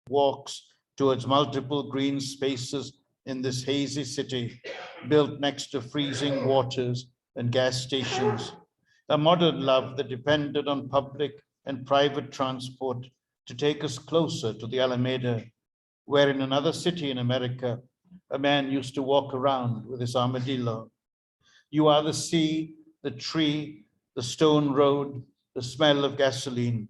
walks towards multiple green spaces in this hazy city, built next to freezing waters and gas stations. A modern love that depended on public and private transport to take us closer to the Alameda, where in another city in America, a man used to walk around with his armadillo. You are the sea, the tree, the stone road, the smell of gasoline.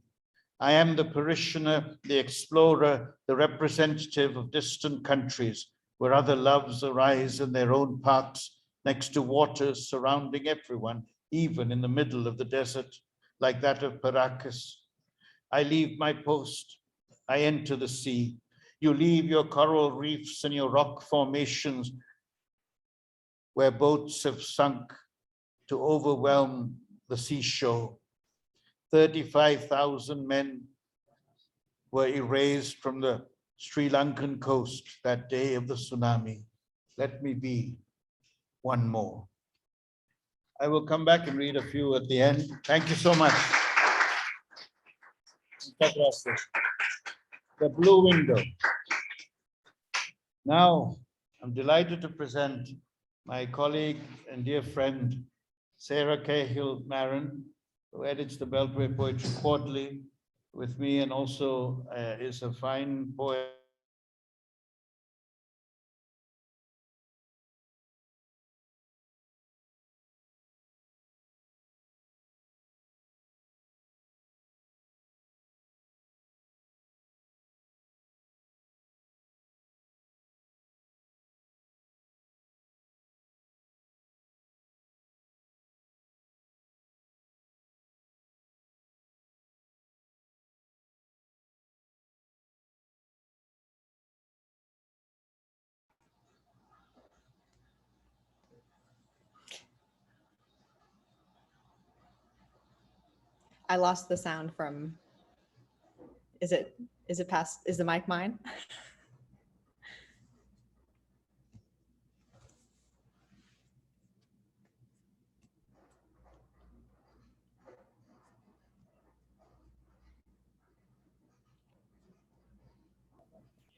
I am the parishioner, the explorer, the representative of distant countries where other loves arise in their own parks next to waters surrounding everyone, even in the middle of the desert, like that of Paracas. I leave my post. I enter the sea. You leave your coral reefs and your rock formations where boats have sunk to overwhelm the seashore. 35,000 men were erased from the Sri Lankan coast that day of the tsunami. Let me be one more. I will come back and read a few at the end. Thank you so much. The Blue Window. Now, I'm delighted to present my colleague and dear friend, Sara Cahill Marron, who edits the Beltway Poetry Quarterly with me and also is a fine poet. I lost the sound from, is it past, is the mic mine?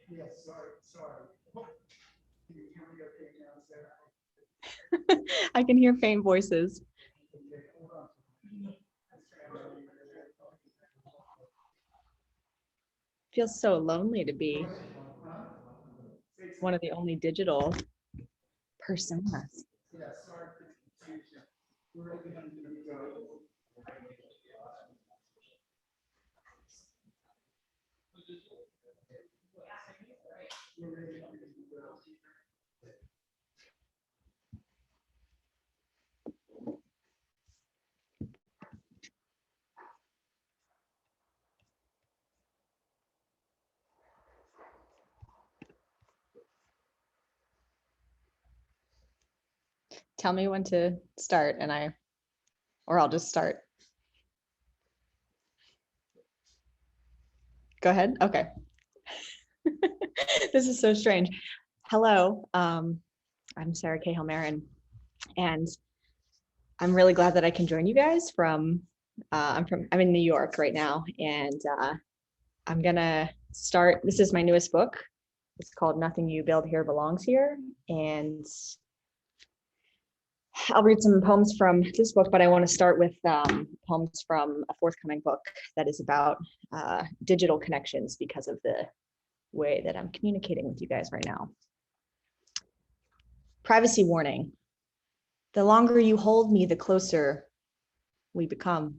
Yes, sorry. Can you hear me okay now, Sarah? I can hear faint voices. Okay, hold on. Feels so lonely to be one of the only digital personas. Yeah, sorry for the confusion. We're ready to go. We're ready to go. Tell me when to start or I'll just start. Go ahead. Okay. This is so strange. Hello, I'm Sara Cahill Marron, and I'm really glad that I can join you guys I'm in New York right now, and I'm gonna start. This is my newest book. It's called Nothing You Build Here Belongs Here, and I'll read some poems from this book, but I want to start with poems from a forthcoming book that is about digital connections because of the way that I'm communicating with you guys right now. Privacy warning. The longer you hold me, the closer we become.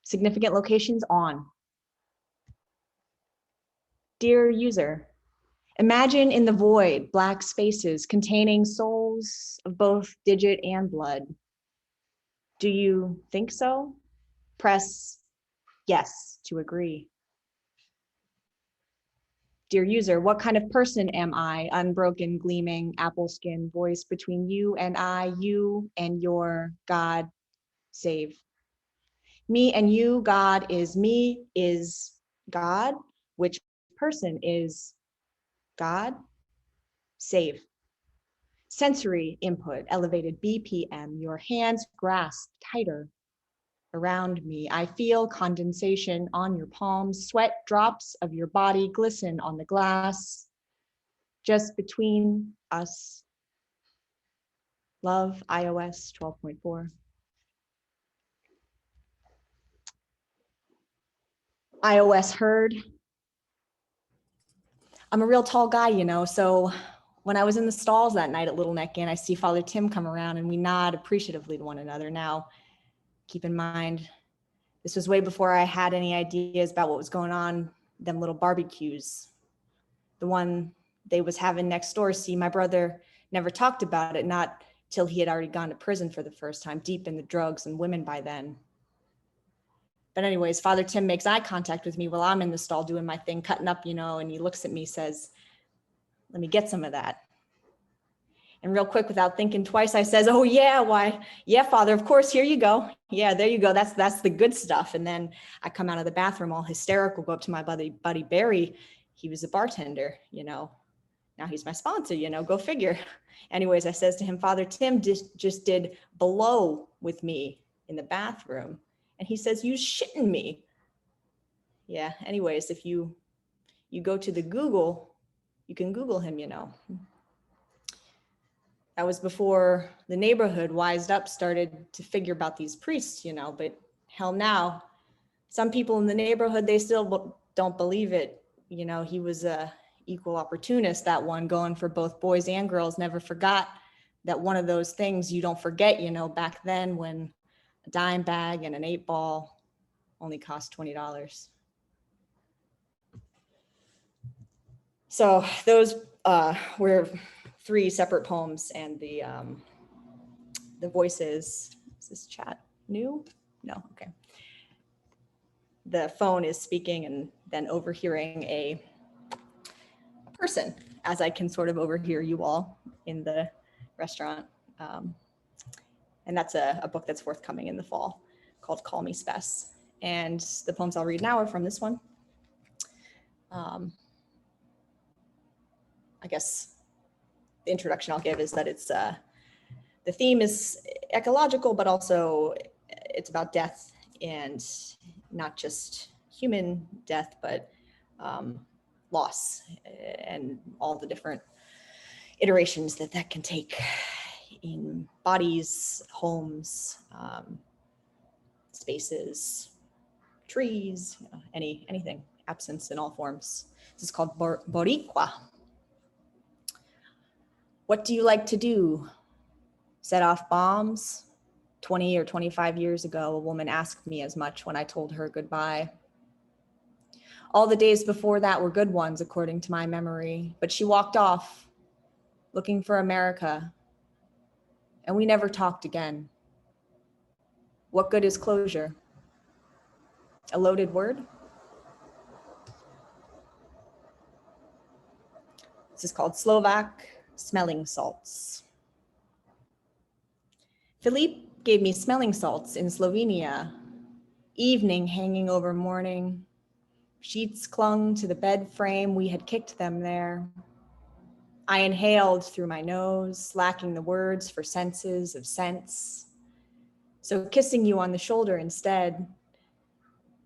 Significant locations on. Dear user, imagine in the void black spaces containing souls of both digit and blood. Do you think so? Press yes to agree. Dear user, what kind of person am I? Unbroken, gleaming, apple skin voice between you and I, you and your God, save. Me and you, God is me, is God. Which person is God? Save. Sensory input, elevated BPM, your hands grasp tighter. around me. I feel condensation on your palms, sweat drops of your body glisten on the glass, just between us. Love, iOS 12.4. iOS heard. I'm a real tall guy, you know, so when I was in the stalls that night at Little Neck Inn, I see Father Tim come around and we nod appreciatively to one another. Now, keep in mind, this was way before I had any ideas about what was going on, them little barbecues. The one they was having next door. See, my brother never talked about it, not till he had already gone to prison for the first time, deep in the drugs and women by then. But anyways, Father Tim makes eye contact with me while I'm in the stall doing my thing, cutting up, you know, and he looks at me, says, "Let me get some of that." And real quick, without thinking twice, I says, "Oh yeah, why? Yeah, Father, of course, here you go. Yeah, there you go. That's the good stuff." And then I come out of the bathroom all hysterical, go up to my buddy Barry. He was a bartender, you know. Now he's my sponsor, you know, go figure. Anyways, I says to him, "Father Tim just did blow with me in the bathroom." And he says, "You shitting me." Yeah, anyways, if you go to the Google, you can Google him, you know. That was before the neighborhood wised up, started to figure about these priests, you know, but hell now, some people in the neighborhood, they still don't believe it. You know, he was a equal opportunist, that one, going for both boys and girls. Never forgot that one of those things you don't forget, you know, back then when a dime bag and an 8-ball only cost $20. So those were 3 separate poems, and the voices. Is this chat new? No, okay. The phone is speaking and then overhearing a person, as I can sort of overhear you all in the restaurant. And that's a book that's forthcoming in the fall called Call Me Spess. And the poems I'll read now are from this one. I guess the introduction I'll give is that it's the theme is ecological, but also it's about death, and not just human death, but loss and all the different iterations that can take in bodies, homes, spaces, trees, you know, anything, absence in all forms. This is called Boricua. What do you like to do? Set off bombs? 20 or 25 years ago, a woman asked me as much when I told her goodbye. All the days before that were good ones, according to my memory, but she walked off, looking for America, and we never talked again. What good is closure? A loaded word? This is called Slovak Smelling Salts. Philippe gave me smelling salts in Slovenia. Evening hanging over morning. Sheets clung to the bed frame, we had kicked them there. I inhaled through my nose, lacking the words for senses of sense. So kissing you on the shoulder instead,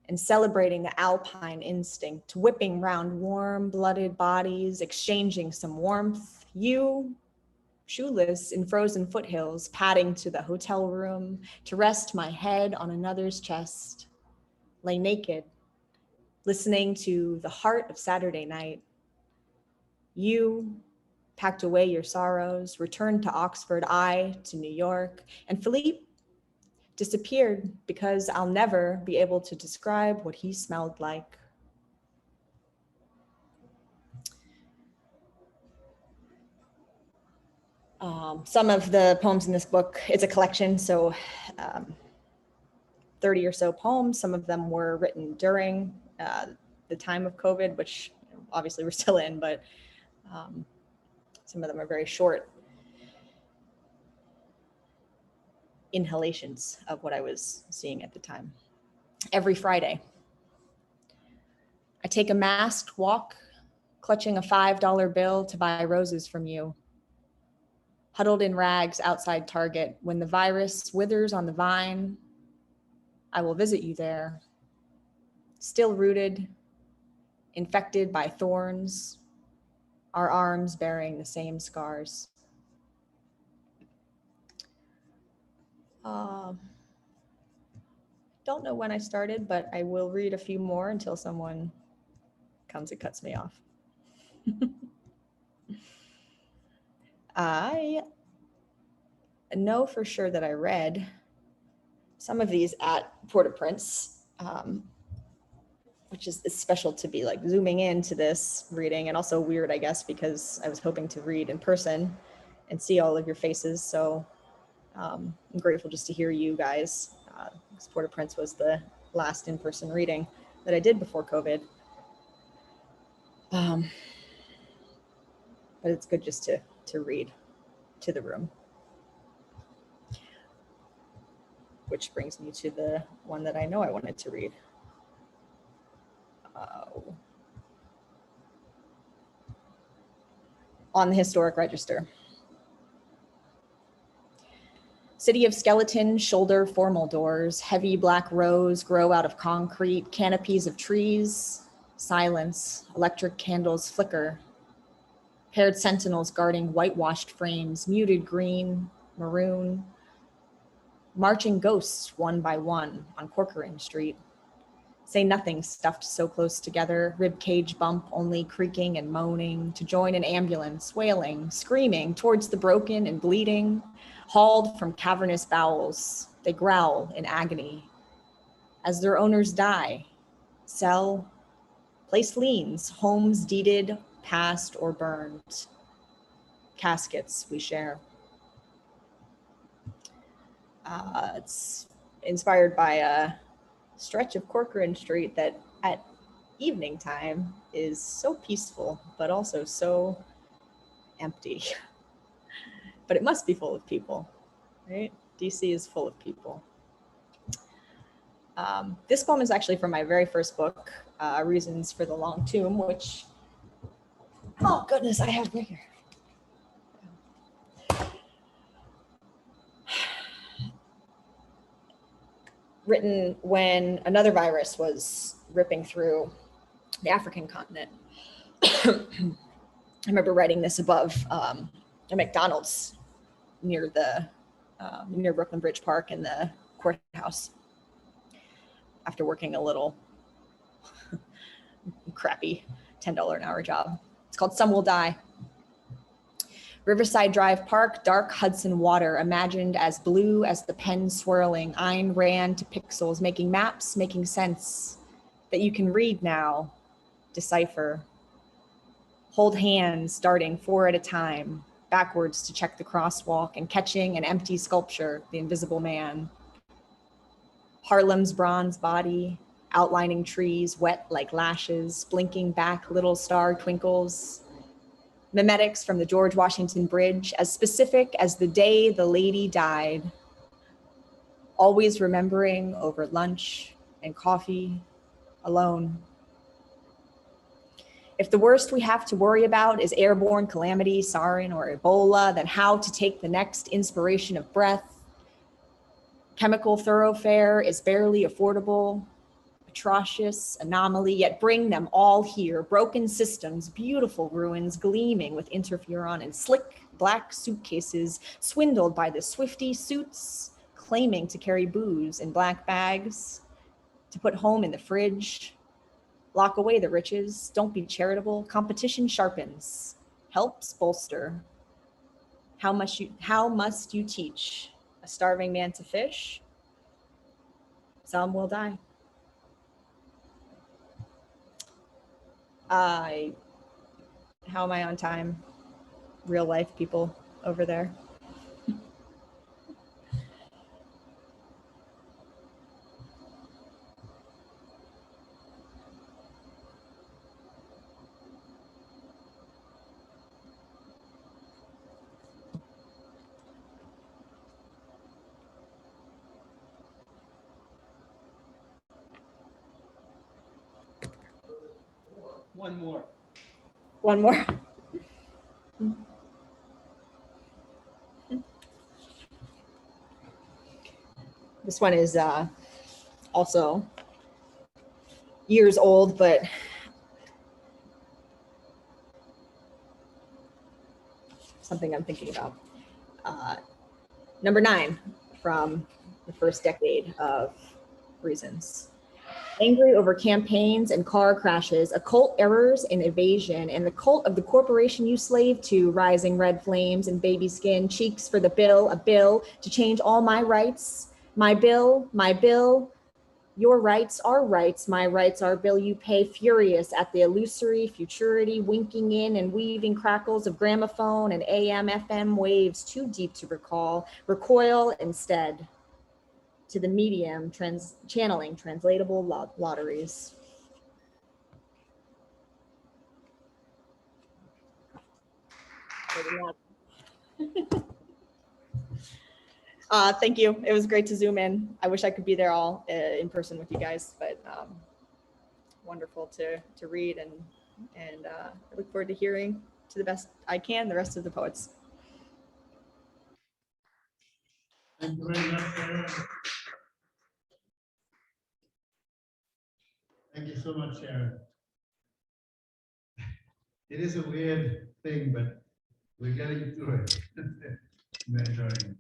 and celebrating the alpine instinct, whipping round warm-blooded bodies, exchanging some warmth. You, shoeless in frozen foothills, padding to the hotel room to rest my head on another's chest, lay naked, listening to the heart of Saturday night. You packed away your sorrows, returned to Oxford, I to New York, and Philippe disappeared because I'll never be able to describe what he smelled like. Some of the poems in this book, it's a collection, so 30 or so poems. Some of them were written during the time of COVID, which obviously we're still in, but some of them are very short inhalations of what I was seeing at the time. Every Friday, I take a masked walk, clutching a $5 bill to buy roses from you. Huddled in rags outside Target when the virus withers on the vine, I will visit you there, still rooted, infected by thorns, our arms bearing the same scars. Don't know when I started, but I will read a few more until someone comes and cuts me off. I know for sure that I read some of these at Port-au-Prince, which is special to be like zooming into this reading, and also weird, I guess, because I was hoping to read in person and see all of your faces. So I'm grateful just to hear you guys. Port-au-Prince was the last in-person reading that I did before COVID. But it's good just to read to the room. Which brings me to the one that I know I wanted to read. On the Historic Register. City of skeleton, shoulder formal doors, heavy black rows grow out of concrete, canopies of trees, silence, electric candles flicker, paired sentinels guarding whitewashed frames, muted green, maroon, marching ghosts one by one on Corcoran Street. Say nothing stuffed so close together, rib cage bump only creaking and moaning, to join an ambulance, wailing, screaming towards the broken and bleeding, hauled from cavernous bowels. They growl in agony. As their owners die, sell, place liens, homes deeded, passed or burned. Caskets we share. It's inspired by a stretch of Corcoran Street that at evening time is so peaceful, but also so empty. But it must be full of people, right? DC is full of people. This poem is actually from my very first book, Reasons for the Long Tomb, which, oh goodness, I have right here. Written when another virus was ripping through the African continent. I remember writing this above a McDonald's near Brooklyn Bridge Park and the courthouse after working a little crappy $10 an hour job. It's called Some Will Die. Riverside Drive Park, dark Hudson water, imagined as blue as the pen swirling. Ayn Rand to pixels, making maps, making sense that you can read now, decipher. Hold hands, starting 4 at a time, backwards to check the crosswalk and catching an empty sculpture, the invisible man. Harlem's bronze body, outlining trees, wet like lashes, blinking back little star twinkles. Mimetics from the George Washington Bridge, as specific as the day the lady died. Always remembering over lunch and coffee, alone. If the worst we have to worry about is airborne calamity, sarin, or Ebola, then how to take the next inspiration of breath. Chemical thoroughfare is barely affordable. Atrocious anomaly, yet bring them all here. Broken systems, beautiful ruins, gleaming with interferon and slick black suitcases, swindled by the swifty suits, claiming to carry booze in black bags, to put home in the fridge. Lock away the riches, don't be charitable. Competition sharpens, helps bolster. How must you teach a starving man to fish? Some will die. How am I on time? Real life people over there. One more. One more. This one is also years old, but something I'm thinking about. Number 9 from the first decade of Reasons. Angry over campaigns and car crashes, occult errors and evasion, and the cult of the corporation you slave to, rising red flames and baby skin, cheeks for the bill, a bill to change all my rights. My bill, your rights, my rights, our bill you pay, furious at the illusory futurity, winking in and weaving crackles of gramophone and AM, FM waves too deep to recall, recoil instead to the medium, channeling translatable lotteries. Thank you. It was great to zoom in. I wish I could be there all in person with you guys, but wonderful to read and I look forward to hearing to the best I can the rest of the poets. Thank you very much, Sarah. Thank you so much, Sharon. It is a weird thing, but we're getting through it. We're enjoying it.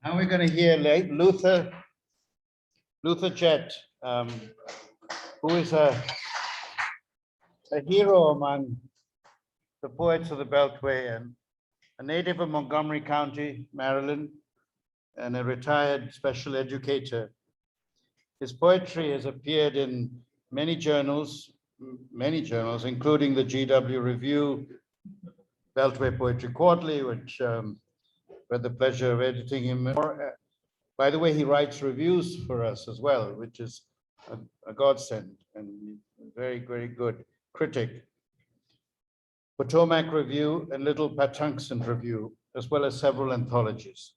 Now we're going to hear Luther Jett, who is a hero among the poets of the Beltway and a native of Montgomery County, Maryland, and a retired special educator. His poetry has appeared in many journals, including the GW Review, Beltway Poetry Quarterly, which we had the pleasure of editing him. By the way, he writes reviews for us as well, which is a godsend and very, very good critic. Potomac Review and Little Patuxent Review, as well as several anthologies.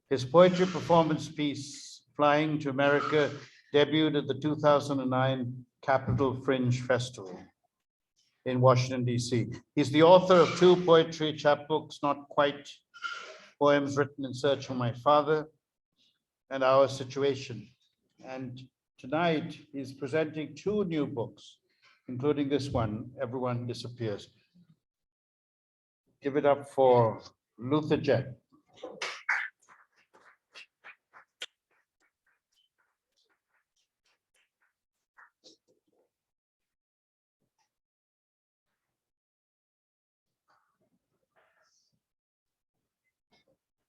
His poetry performance piece, Flying to America, debuted at the 2009 Capitol Fringe Festival in Washington, D.C. He's the author of 2 poetry chapbooks, Not Quite, Poems Written in Search of My Father, and Our Situation. And tonight, he's presenting 2 new books, including this one, Everyone Disappears. Give it up for Luther Jett.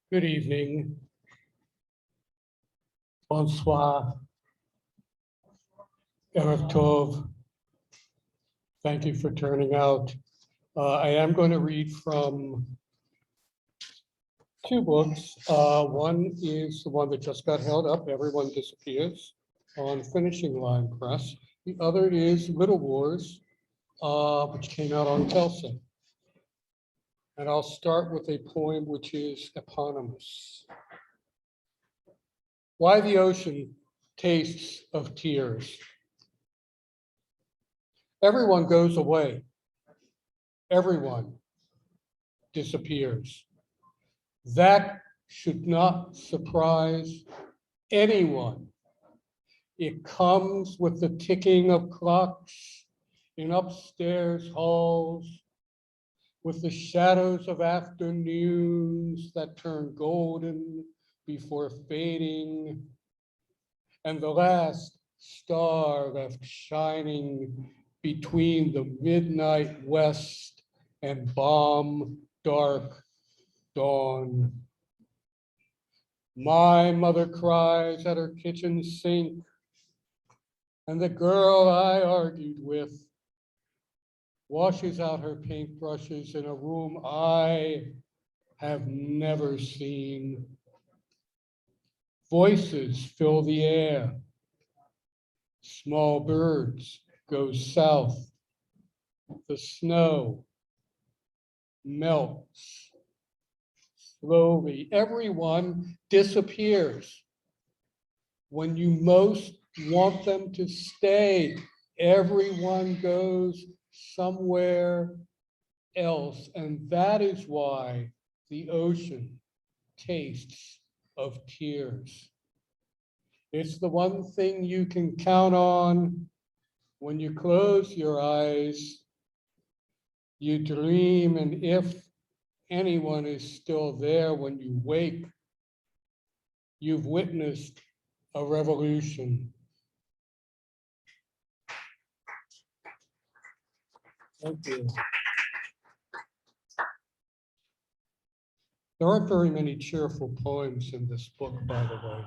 Good evening. Bonsoir. Erev Tov. Thank you for turning out. I am going to read from 2 books. One is the one that just got held up, Everyone Disappears, on Finishing Line Press. The other is Little Wars, which came out on Telsa. And I'll start with a poem which is eponymous. Why the ocean tastes of tears. Everyone goes away. Everyone disappears. That should not surprise anyone. It comes with the ticking of clocks in upstairs halls, with the shadows of afternoons that turn golden before fading, and the last star left shining between the midnight west and bomb dark dawn. My mother cries at her kitchen sink, and the girl I argued with washes out her paintbrushes in a room I have never seen. Voices fill the air. Small birds go south. The snow melts slowly. Everyone disappears. When you most want them to stay, everyone goes somewhere else. And that is why the ocean tastes of tears. It's the one thing you can count on when you close your eyes. You dream, and if anyone is still there when you wake, you've witnessed a revolution. Thank you. There aren't very many cheerful poems in this book, by the way.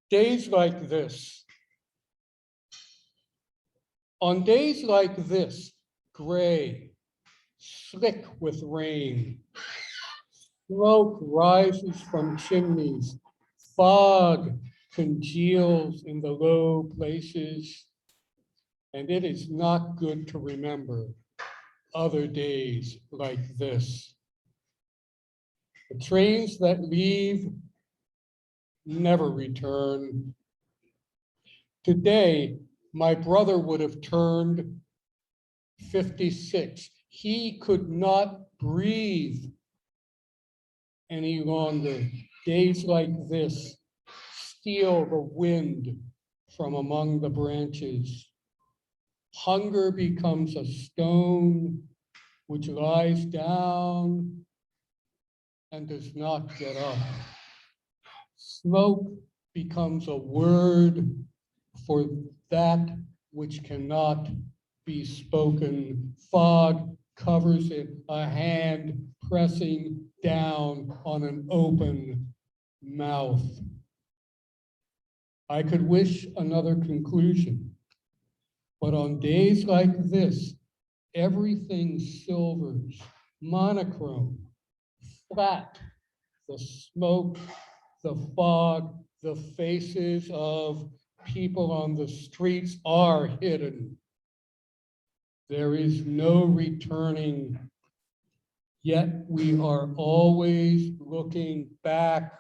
Days like this. On days like this, gray, slick with rain, smoke rises from chimneys, fog congeals in the low places, and it is not good to remember other days like this. The trains that leave never return. Today, my brother would have turned 56. He could not breathe any longer. Days like this steal the wind from among the branches. Hunger becomes a stone which lies down and does not get up. Smoke becomes a word for that which cannot be spoken. Fog covers it, a hand pressing down on an open mouth. I could wish another conclusion, but on days like this, everything silvers, monochrome, flat, the smoke, the fog, the faces of people on the streets are hidden. There is no returning, yet we are always looking back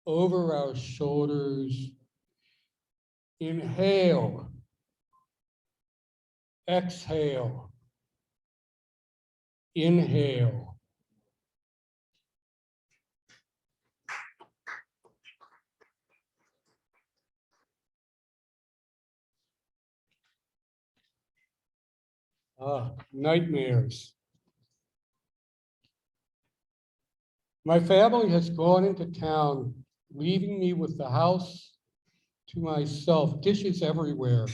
over our shoulders. Inhale, exhale, inhale. Nightmares. My family has gone into town, leaving me with the house to myself, dishes everywhere,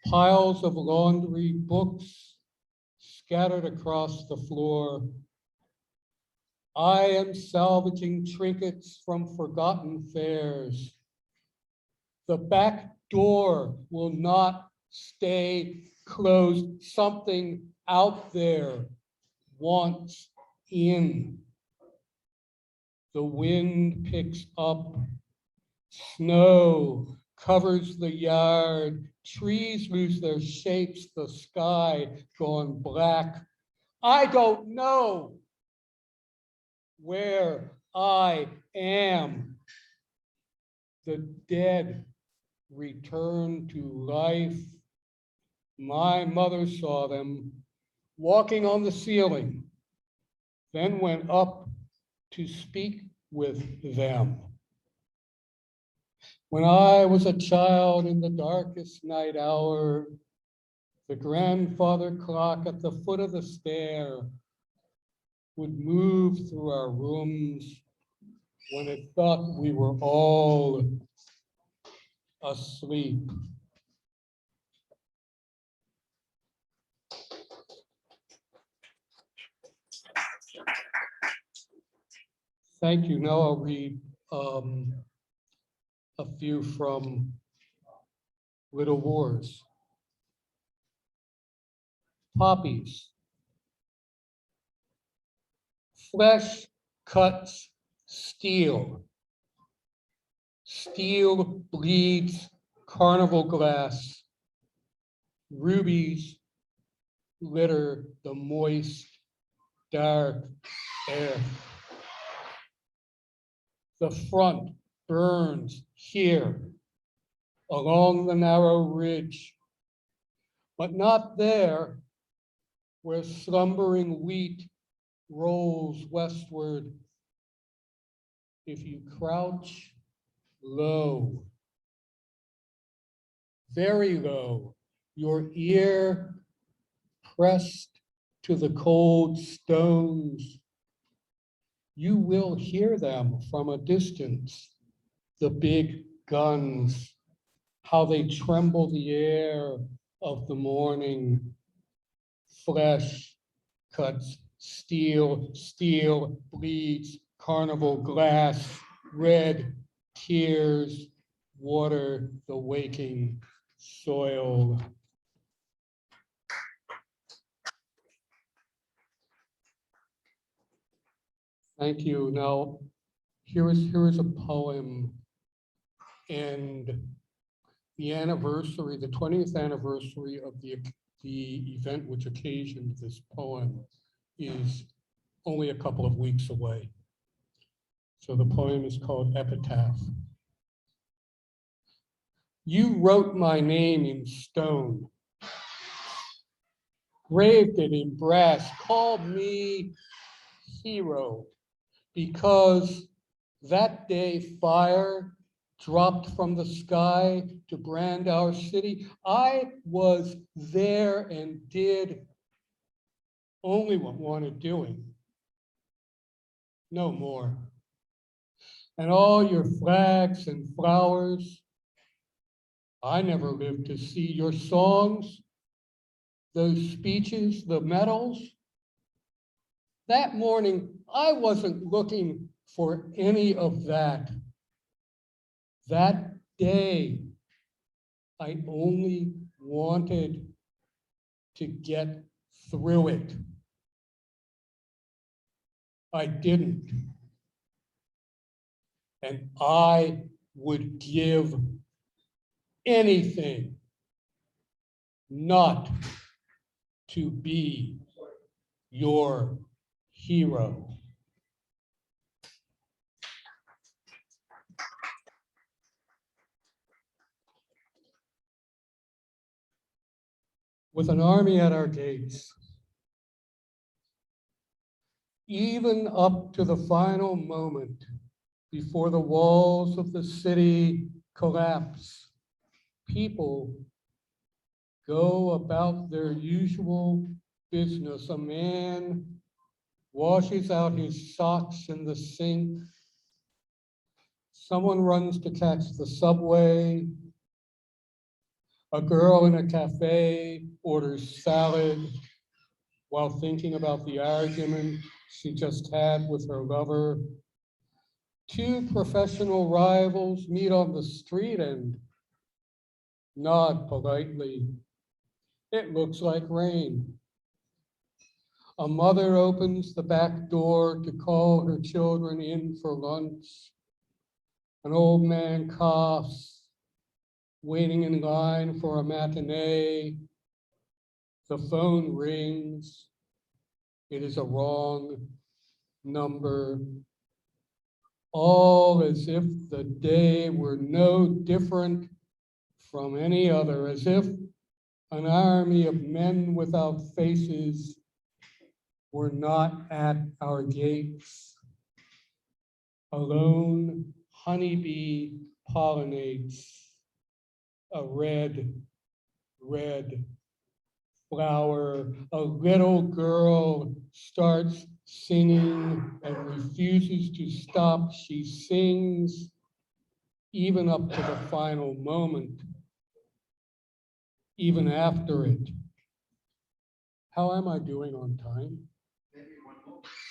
piles of laundry, books scattered across the floor. I am salvaging trinkets from forgotten fairs. The back door will not stay closed. Something out there wants in. The wind picks up. Snow covers the yard. Trees lose their shapes. The sky gone black. I don't know where I am. The dead return to life. My mother saw them walking on the ceiling, then went up to speak with them. When I was a child in the darkest night hour, the grandfather clock at the foot of the stair would move through our rooms when it thought we were all asleep. Thank you. Now I'll read a few from Little Wars. Poppies. Flesh cuts steel. Steel bleeds carnival glass. Rubies litter the moist, dark air. The front burns here along the narrow ridge, but not there where slumbering wheat rolls westward. if you crouch low, very low, your ear pressed to the cold stones, you will hear them from a distance, the big guns, how they tremble the air of the morning. Flesh cuts steel, steel bleeds, carnival glass, red tears water the waking soil. Thank you. Now, here is a poem, and the anniversary, the 20th anniversary of the event which occasioned this poem is only a couple of weeks away. So the poem is called Epitaph. You wrote my name in stone, graved it in brass, called me hero, because that day fire dropped from the sky to brand our city. I was there and did only what wanted doing, no more. And all your flags and flowers, I never lived to see your songs, those speeches, the medals. That morning, I wasn't looking for any of that. That day, I only wanted to get through it. I didn't. And I would give anything not to be your hero. With an army at our gates, even up to the final moment before the walls of the city collapse, people go about their usual business. A man washes out his socks in the sink. Someone runs to catch the subway. A girl in a cafe orders salad while thinking about the argument she just had with her lover. Two professional rivals meet on the street and nod politely. It looks like rain. A mother opens the back door to call her children in for lunch. An old man coughs, waiting in line for a matinee. The phone rings. It is a wrong number. All as if the day were no different from any other, as if an army of men without faces were not at our gates. A lone honeybee pollinates a red flower. A little girl starts singing and refuses to stop. She sings even up to the final moment, even after it. How am I doing on time?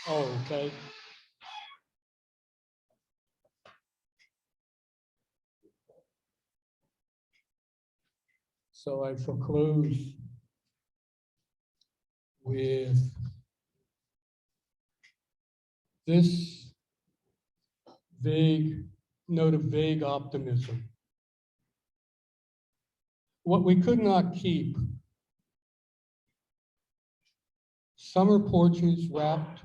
Oh, okay. So I shall close with this vague note of vague optimism. What we could not keep: summer porches wrapped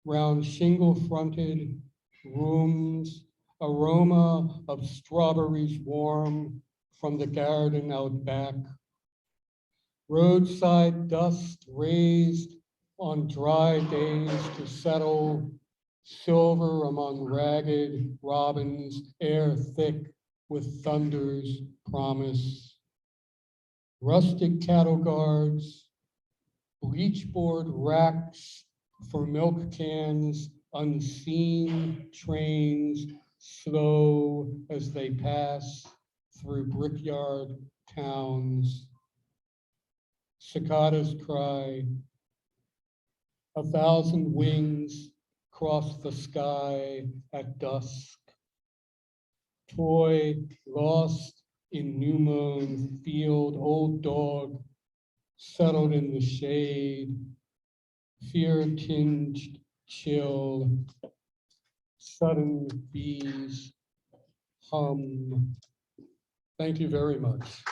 round shingle-fronted rooms, aroma of strawberries warm from the garden out back, roadside dust raised on dry days to settle Silver among ragged robins, air thick with thunder's promise. Rustic cattle guards, bleachboard racks for milk cans, unseen trains slow as they pass through brickyard towns. Cicadas cry, 1,000 wings cross the sky at dusk. Toy lost in new mown field, old dog settled in the shade, fear tinged chill, sudden bees hum. Thank you very much.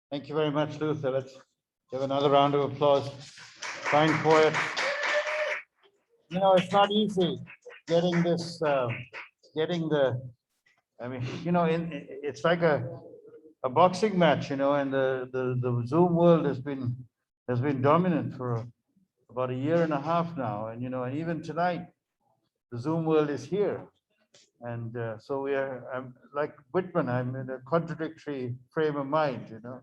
Thank you very much, Luther. Let's give another round of applause. Fine poet. You know, it's not easy getting this, I mean, you know, it's like a boxing match, you know, and the Zoom world has been dominant for about a year and a half now. And, you know, and even tonight, the Zoom world is here. And so I'm like Whitman, I'm in a contradictory frame of mind, you know.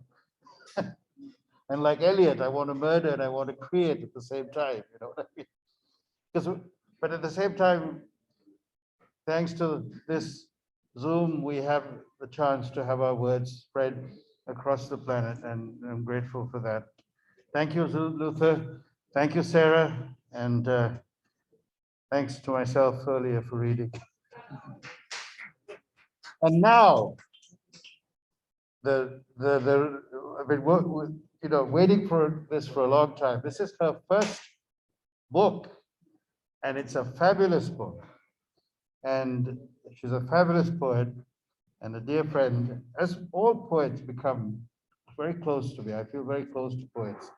And like Eliot, I want to murder and I want to create at the same time, you know what I mean? But at the same time, thanks to this Zoom, we have the chance to have our words spread across the planet, and I'm grateful for that. Thank you, Luther. Thank you, Sara, and thanks to myself earlier for reading. And now, I've been waiting for this for a long time. This is her first book, and it's a fabulous book. And she's a fabulous poet and a dear friend. As all poets become very close to me, I feel very close to poets,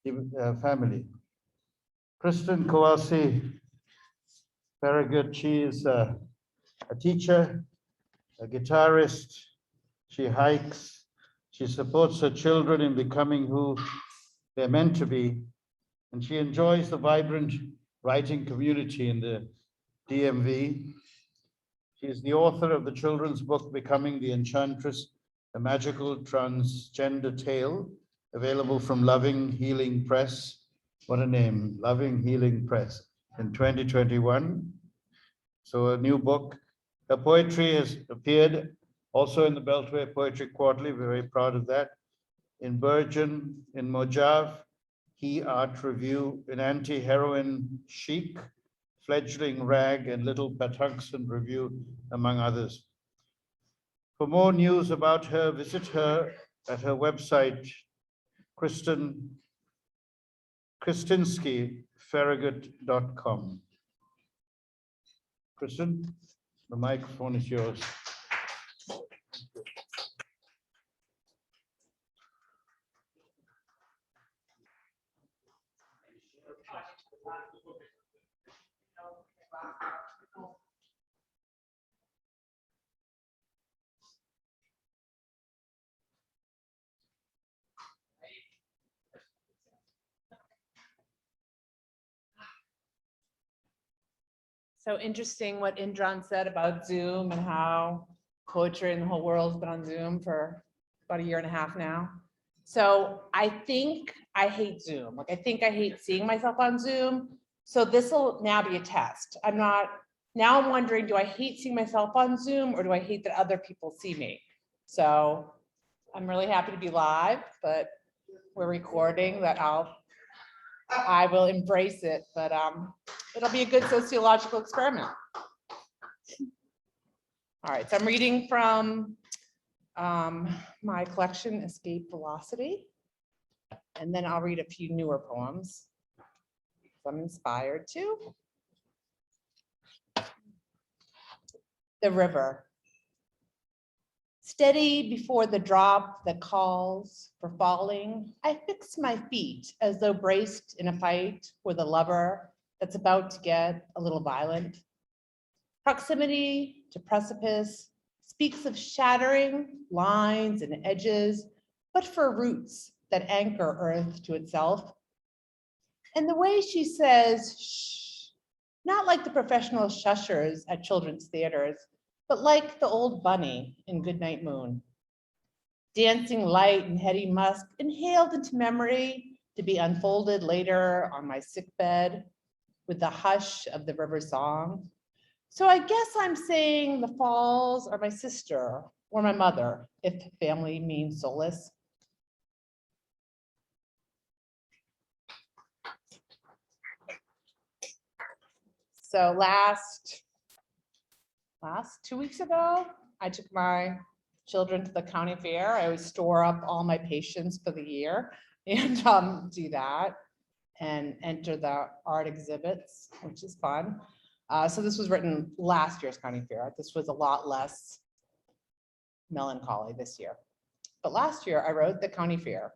even family. Kristin Ferragut, she is a teacher, a guitarist. She hikes. She supports her children in becoming who they're meant to be. And she enjoys the vibrant writing community in the DMV. She is the author of the children's book, Becoming the Enchantress, a magical transgender tale, available from Loving Healing Press. What a name, Loving Healing Press, in 2021. So a new book. Her poetry has appeared also in the Beltway Poetry Quarterly. We're very proud of that. In Bergen, in Mojave, He Art Review, in Anti-Heroin Chic, Fledgling Rag, and Little Patuxent Review, among others. For more news about her, visit her at her website, KristinSkiFerragut.com. Kristin, the microphone is yours. So interesting what Indran said about Zoom and how poetry in the whole world's been on Zoom for about a year and a half now. So I think I hate Zoom. Like, I think I hate seeing myself on Zoom. So this will now be a test. Now I'm wondering, do I hate seeing myself on Zoom, or do I hate that other people see me? So I'm really happy to be live, but we're recording that I will embrace it, but it'll be a good sociological experiment. All right, so I'm reading from my collection, Escape Velocity, and then I'll read a few newer poems. I'm inspired to. The river. Steady before the drop that calls for falling, I fix my feet as though braced in a fight with a lover that's about to get a little violent. Proximity to precipice speaks of shattering lines and edges, but for roots that anchor earth to itself. And the way she says, shh, not like the professional shushers at children's theaters, but like the old bunny in Goodnight Moon. Dancing light and heady musk inhaled into memory to be unfolded later on my sickbed with the hush of the river song. So I guess I'm saying the falls are my sister or my mother, if family means solace. So last 2 weeks ago, I took my children to the county fair. I always store up all my patience for the year and do that and enter the art exhibits, which is fun. So this was written last year's county fair. This was a lot less melancholy this year. But last year I wrote the county fair.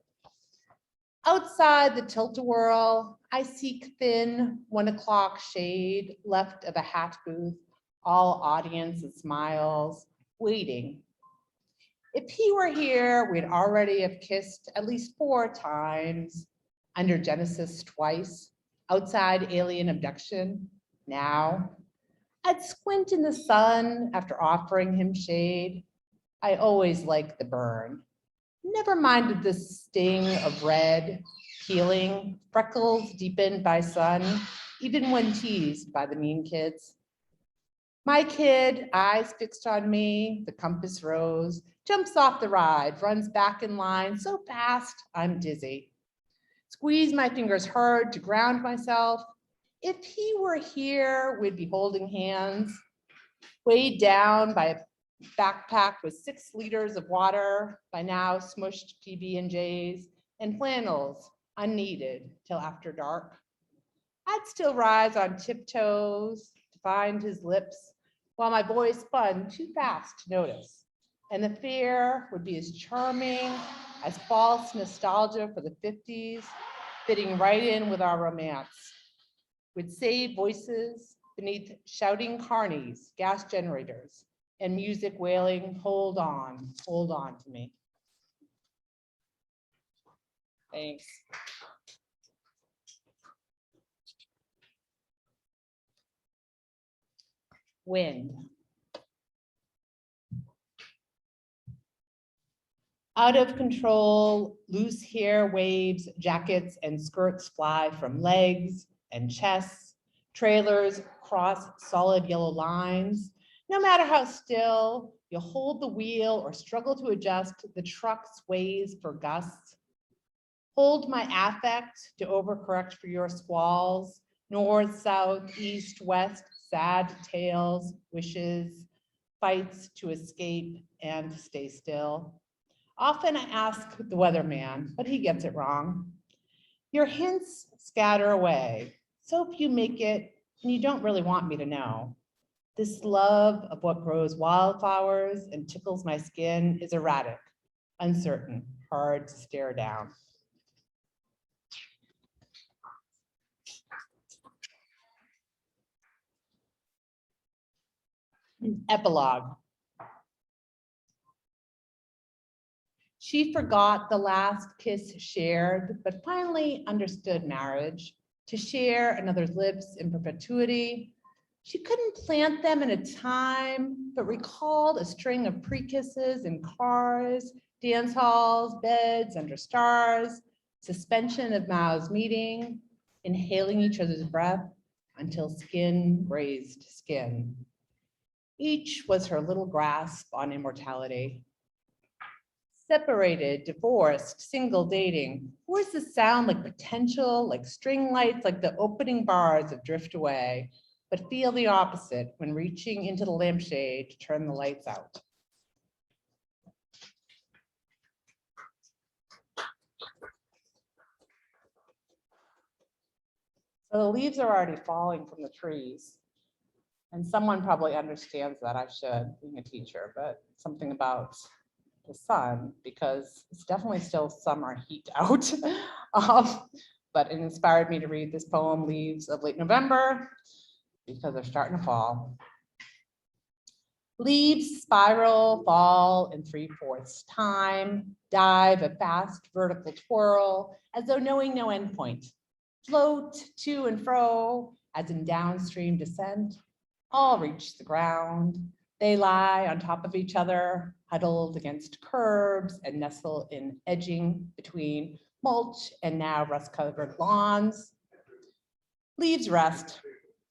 Outside the tilt-a-whirl, I seek thin 1 o'clock shade left of a hat booth, all audience and smiles, waiting. If he were here, we'd already have kissed at least 4 times, under Genesis twice, outside alien abduction. Now, I'd squint in the sun after offering him shade. I always liked the burn. Never minded the sting of red, peeling, freckles deepened by sun, even when teased by the mean kids. My kid, eyes fixed on me, the compass rose, jumps off the ride, runs back in line so fast I'm dizzy. Squeeze my fingers hard to ground myself. If he were here, we'd be holding hands, weighed down by a backpack with 6 liters of water, by now smushed PB&Js and flannels unneeded till after dark. I'd still rise on tiptoes to find his lips while my boy spun too fast to notice. And the fair would be as charming as false nostalgia for the 50s, fitting right in with our romance. We'd save voices beneath shouting carnies, gas generators, and music wailing, hold on to me. Thanks. Wind. Out of control, loose hair waves, jackets and skirts fly from legs and chests. Trailers cross solid yellow lines. No matter how still, you hold the wheel or struggle to adjust, the truck sways for gusts. Hold my affect to overcorrect for your squalls. North, south, east, west, sad tales, wishes, fights to escape and stay still. Often I ask the weatherman, but he gets it wrong. Your hints scatter away. So few make it, and you don't really want me to know. This love of what grows wildflowers and tickles my skin is erratic, uncertain, hard to stare down. Epilogue. She forgot the last kiss shared, but finally understood marriage, to share another's lips in perpetuity. She couldn't plant them in a time, but recalled a string of pre-kisses in cars, dance halls, beds under stars, suspension of mouths meeting, inhaling each other's breath until skin grazed skin. Each was her little grasp on immortality. Separated, divorced, single, dating. Words that sound like potential, like string lights, like the opening bars of Drift Away, but feel the opposite when reaching into the lampshade to turn the lights out. So the leaves are already falling from the trees. And someone probably understands that, I should, being a teacher, but something about the sun, because it's definitely still summer heat out. But it inspired me to read this poem, Leaves of Late November, because they're starting to fall. Leaves spiral, fall in 3/4 time, dive a fast vertical twirl, as though knowing no endpoint. Float to and fro, as in downstream descent, all reach the ground. They lie on top of each other, huddled against curbs and nestle in edging between mulch and now rust-covered lawns. Leaves rest,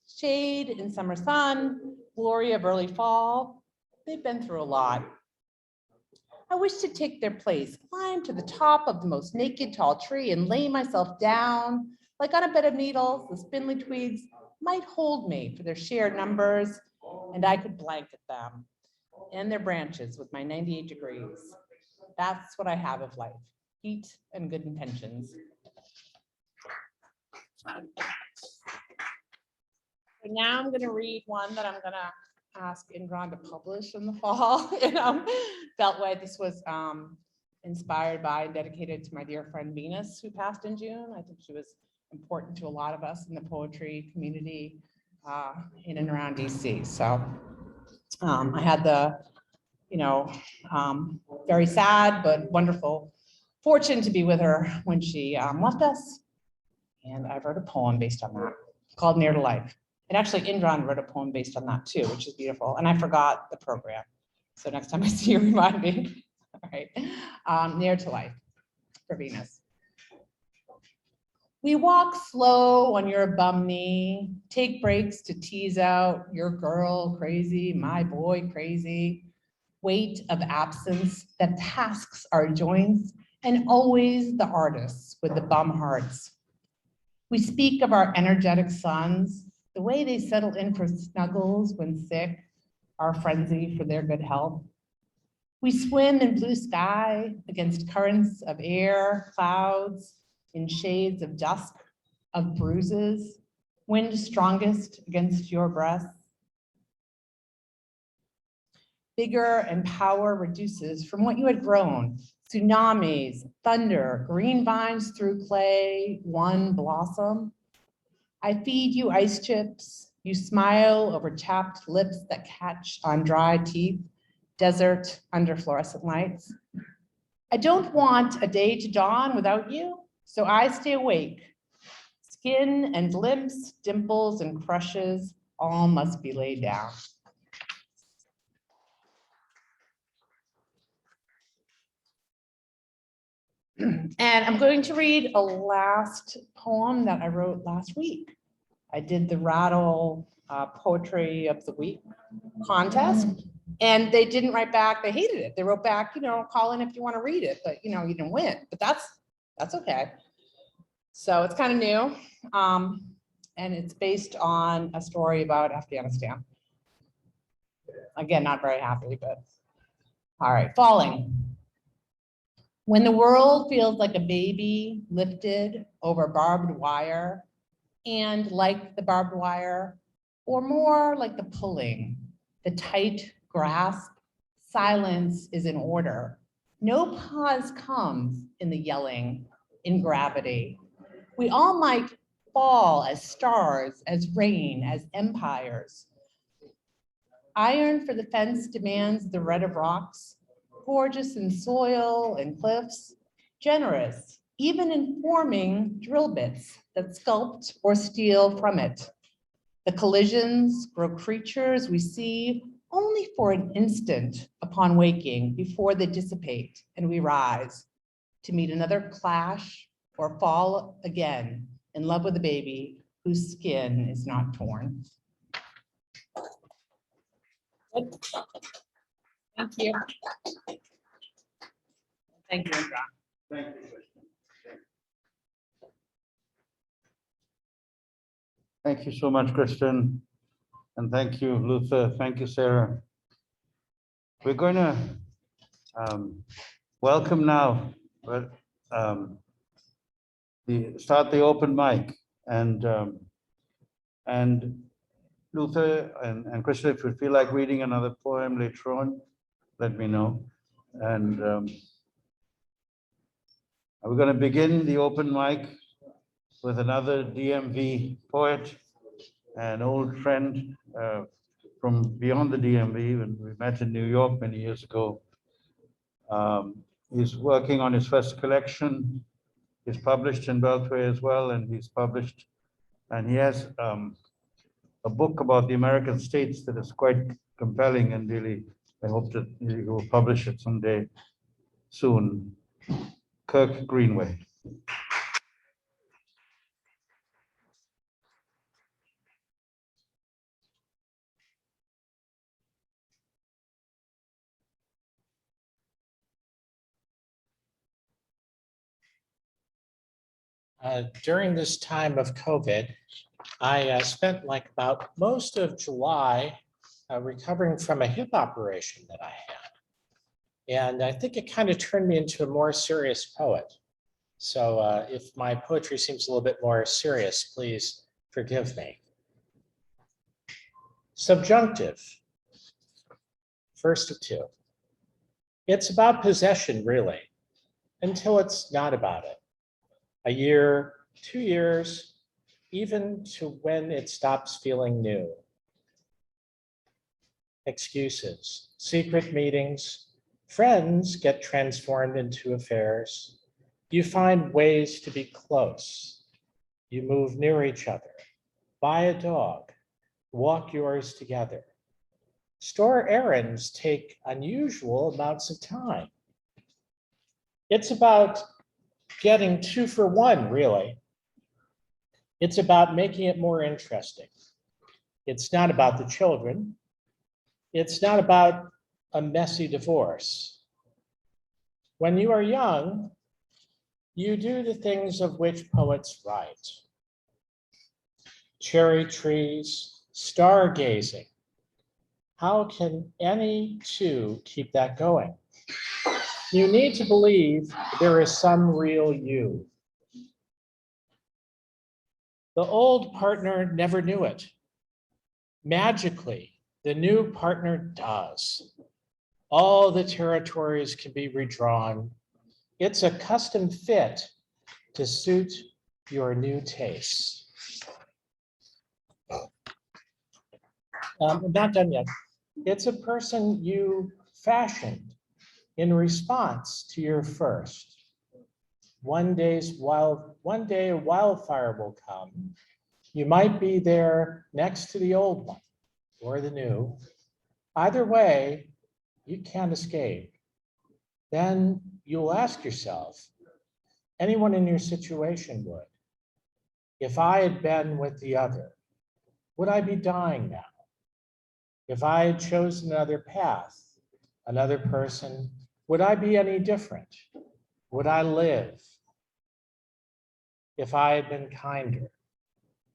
shade in summer sun, glory of early fall. They've been through a lot. I wish to take their place, climb to the top of the most naked tall tree and lay myself down. Like on a bed of needles, the spindly twigs might hold me for their shared numbers, and I could blanket them and their branches with my 98 degrees. That's what I have of life, heat and good intentions. So now I'm gonna read one that I'm gonna ask Indran to publish in the fall. Beltway. This was inspired by and dedicated to my dear friend Venus, who passed in June. I think she was important to a lot of us in the poetry community in and around DC. So I had the, very sad but wonderful fortune to be with her when she left us. And I wrote a poem based on that called Near to Life. And actually Indran wrote a poem based on that too, which is beautiful. And I forgot the program. So next time I see you, remind me. All right. Near to Life for Venus. We walk slow on your bum knee, take breaks to tease out your girl crazy, my boy crazy. Weight of absence that tasks our joints, and always the artists with the bum hearts. We speak of our energetic sons, the way they settle in for snuggles when sick, our frenzy for their good health. We swim in blue sky against currents of air, clouds, in shades of dusk, of bruises, wind strongest against your breasts. Vigor and power reduces from what you had grown. Tsunamis, thunder, green vines through clay, one blossom. I feed you ice chips. You smile over chapped lips that catch on dry teeth, desert under fluorescent lights. I don't want a day to dawn without you, so I stay awake. Skin and lips, dimples and crushes, all must be laid down. And I'm going to read a last poem that I wrote last week. I did the Rattle Poetry of the Week contest, and they didn't write back. They hated it. They wrote back, call in if you want to read it, but you didn't win. But that's okay. So it's kind of new, and it's based on a story about Afghanistan. Again, not very happy, but all right. Falling. When the world feels like a baby lifted over barbed wire, and like the barbed wire, or more like the pulling, the tight grasp, silence is in order. No pause comes in the yelling, in gravity. We all might fall as stars, as rain, as empires. Iron for the fence demands the red of rocks, gorgeous in soil and cliffs, generous, even in forming drill bits that sculpt or steal from it. The collisions grow creatures we see only for an instant upon waking before they dissipate and we rise to meet another clash or fall again in love with a baby whose skin is not torn. Thank you. Thank you, Indran. Thank you, Kristin. Thank you so much, Kristin. And thank you, Luther. Thank you, Sarah. We're going to welcome now, start the open mic. And Luther and Kristin, if you feel like reading another poem later on, let me know. And we're going to begin the open mic with another DMV poet, an old friend from beyond the DMV when we met in New York many years ago. He's working on his first collection. He's published in Beltway as well, and he has a book about the American states that is quite compelling, and really, I hope that he will publish it someday soon. Kirk Greenway. During this time of COVID, I spent like about most of July recovering from a hip operation that I had. And I think it kind of turned me into a more serious poet. So if my poetry seems a little bit more serious, please forgive me. Subjunctive, first of two. It's about possession, really, until it's not about it. A year, 2 years, even to when it stops feeling new. Excuses, secret meetings, friends get transformed into affairs. You find ways to be close. You move near each other, buy a dog, walk yours together. Store errands take unusual amounts of time. It's about getting 2 for 1, really. It's about making it more interesting. It's not about the children. It's not about a messy divorce. When you are young, you do the things of which poets write. Cherry trees, stargazing. How can any two keep that going? You need to believe there is some real you. The old partner never knew it. Magically, the new partner does. All the territories can be redrawn. It's a custom fit to suit your new tastes. I'm not done yet. It's a person you fashioned in response to your first. One day a wildfire will come. You might be there next to the old one or the new. Either way, you can't escape. Then you'll ask yourself, anyone in your situation would. If I had been with the other, would I be dying now? If I had chosen another path, another person, would I be any different? Would I live? If I had been kinder,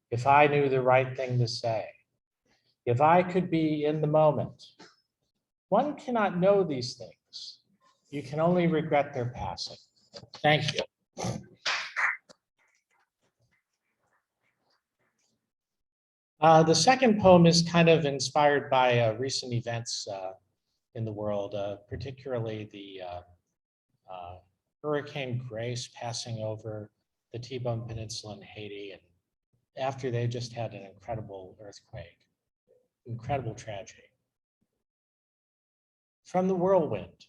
if I knew the right thing to say, if I could be in the moment. One cannot know these things. You can only regret their passing. Thank you. The second poem is kind of inspired by recent events in the world, particularly the Hurricane Grace passing over the T-Bone Peninsula in Haiti, and after they just had an incredible earthquake, incredible tragedy. From the whirlwind.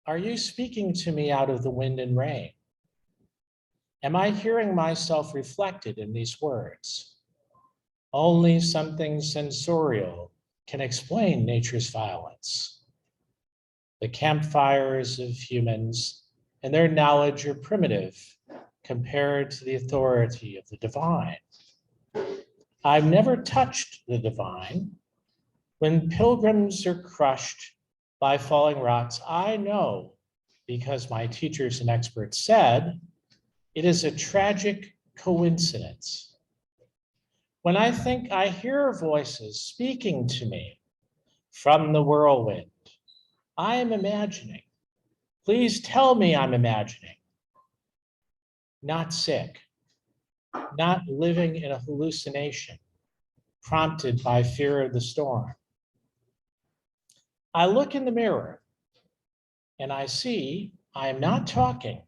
Are you speaking to me out of the wind and rain? Am I hearing myself reflected in these words? Only something sensorial can explain nature's violence. The campfires of humans and their knowledge are primitive compared to the authority of the divine. I've never touched the divine. When pilgrims are crushed by falling rocks, I know, because my teachers and experts said, it is a tragic coincidence. When I think I hear voices speaking to me from the whirlwind, I am imagining. Please tell me I'm imagining. Not sick, not living in a hallucination prompted by fear of the storm. I look in the mirror and I see I am not talking.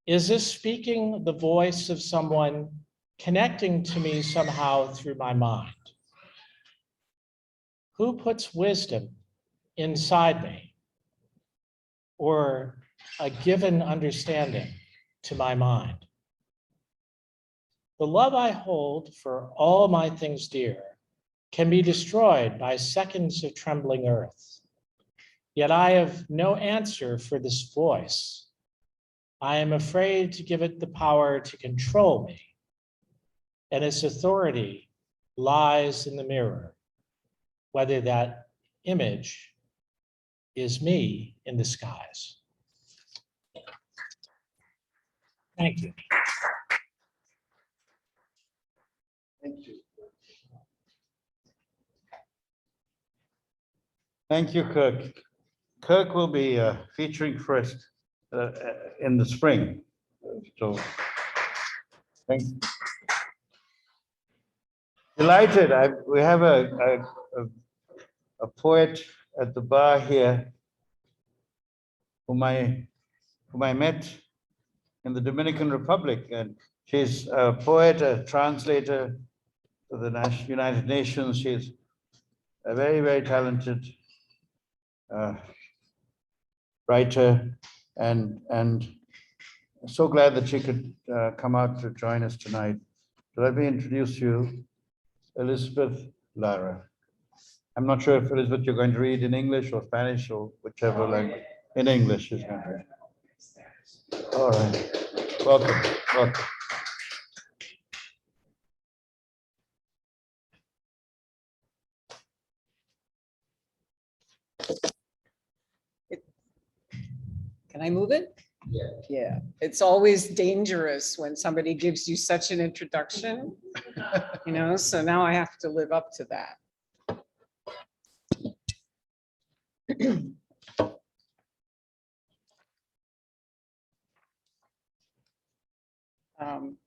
Is this speaking the voice of someone connecting to me somehow through my mind? Who puts wisdom inside me or a given understanding to my mind? The love I hold for all my things dear can be destroyed by seconds of trembling earth. Yet I have no answer for this voice. I am afraid to give it the power to control me, and its authority lies in the mirror, whether that image is me in the skies. Thank you. Thank you. Thank you, Kirk. Kirk will be featuring first in the spring. So, thanks. Delighted. We have a poet at the bar here whom I met in the Dominican Republic, and she's a poet, a translator for the United Nations. She's a very, very talented writer, and so glad that she could come out to join us tonight. So let me introduce you, Elizabeth Lara. I'm not sure if Elizabeth, you're going to read in English or Spanish or whichever language. In English is going to read. All right. Welcome. Welcome. Can I move it? Yeah, it's always dangerous when somebody gives you such an introduction, you know, so now I have to live up to that.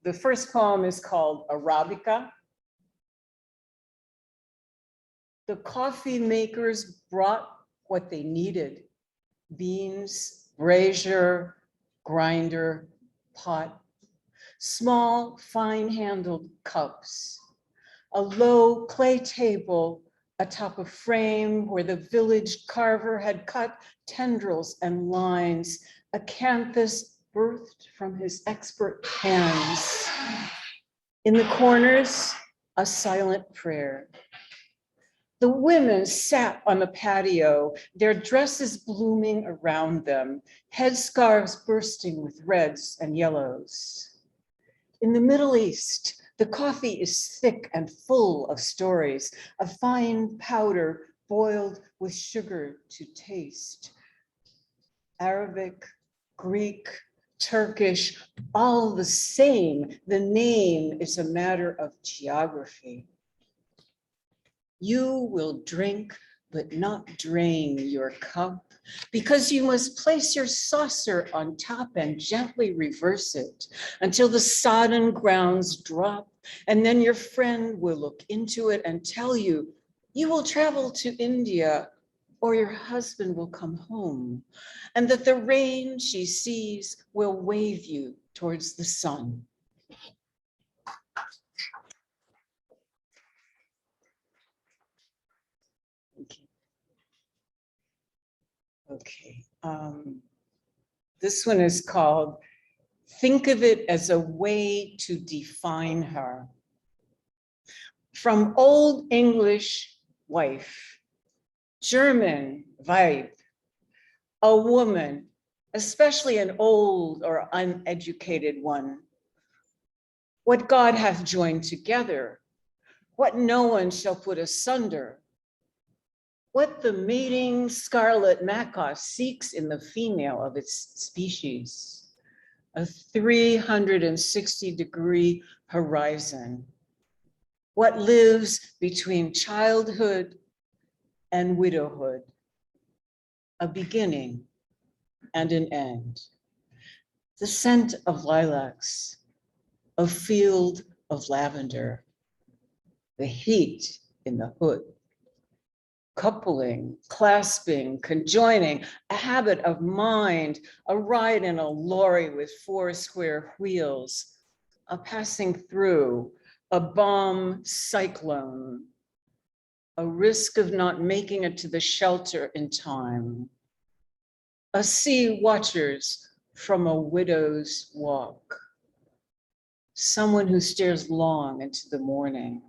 The first poem is called Arabica. The coffee makers brought what they needed: beans, brazier, grinder, pot, small, fine-handled cups, a low clay table atop a frame where the village carver had cut tendrils and lines, a canvas birthed from his expert hands. In the corners, a silent prayer. The women sat on the patio, their dresses blooming around them, headscarves bursting with reds and yellows. In the Middle East, the coffee is thick and full of stories, a fine powder boiled with sugar to taste. Arabic, Greek, Turkish, all the same. The name is a matter of geography. You will drink, but not drain your cup, because you must place your saucer on top and gently reverse it until the sodden grounds drop, and then your friend will look into it and tell you, you will travel to India, or your husband will come home, and that the rain she sees will wave you towards the sun. Okay, this one is called Think of It as a Way to Define Her. From Old English wife, German Weib, a woman, especially an old or uneducated one. What God hath joined together, what no one shall put asunder. What the mating scarlet macaw seeks in the female of its species, a 360-degree horizon. What lives between childhood and widowhood, a beginning and an end. The scent of lilacs, a field of lavender, the heat in the hood. Coupling, clasping, conjoining, a habit of mind, a ride in a lorry with 4 square wheels, a passing through, a bomb cyclone, a risk of not making it to the shelter in time, a sea watchers from a widow's walk, someone who stares long into the morning.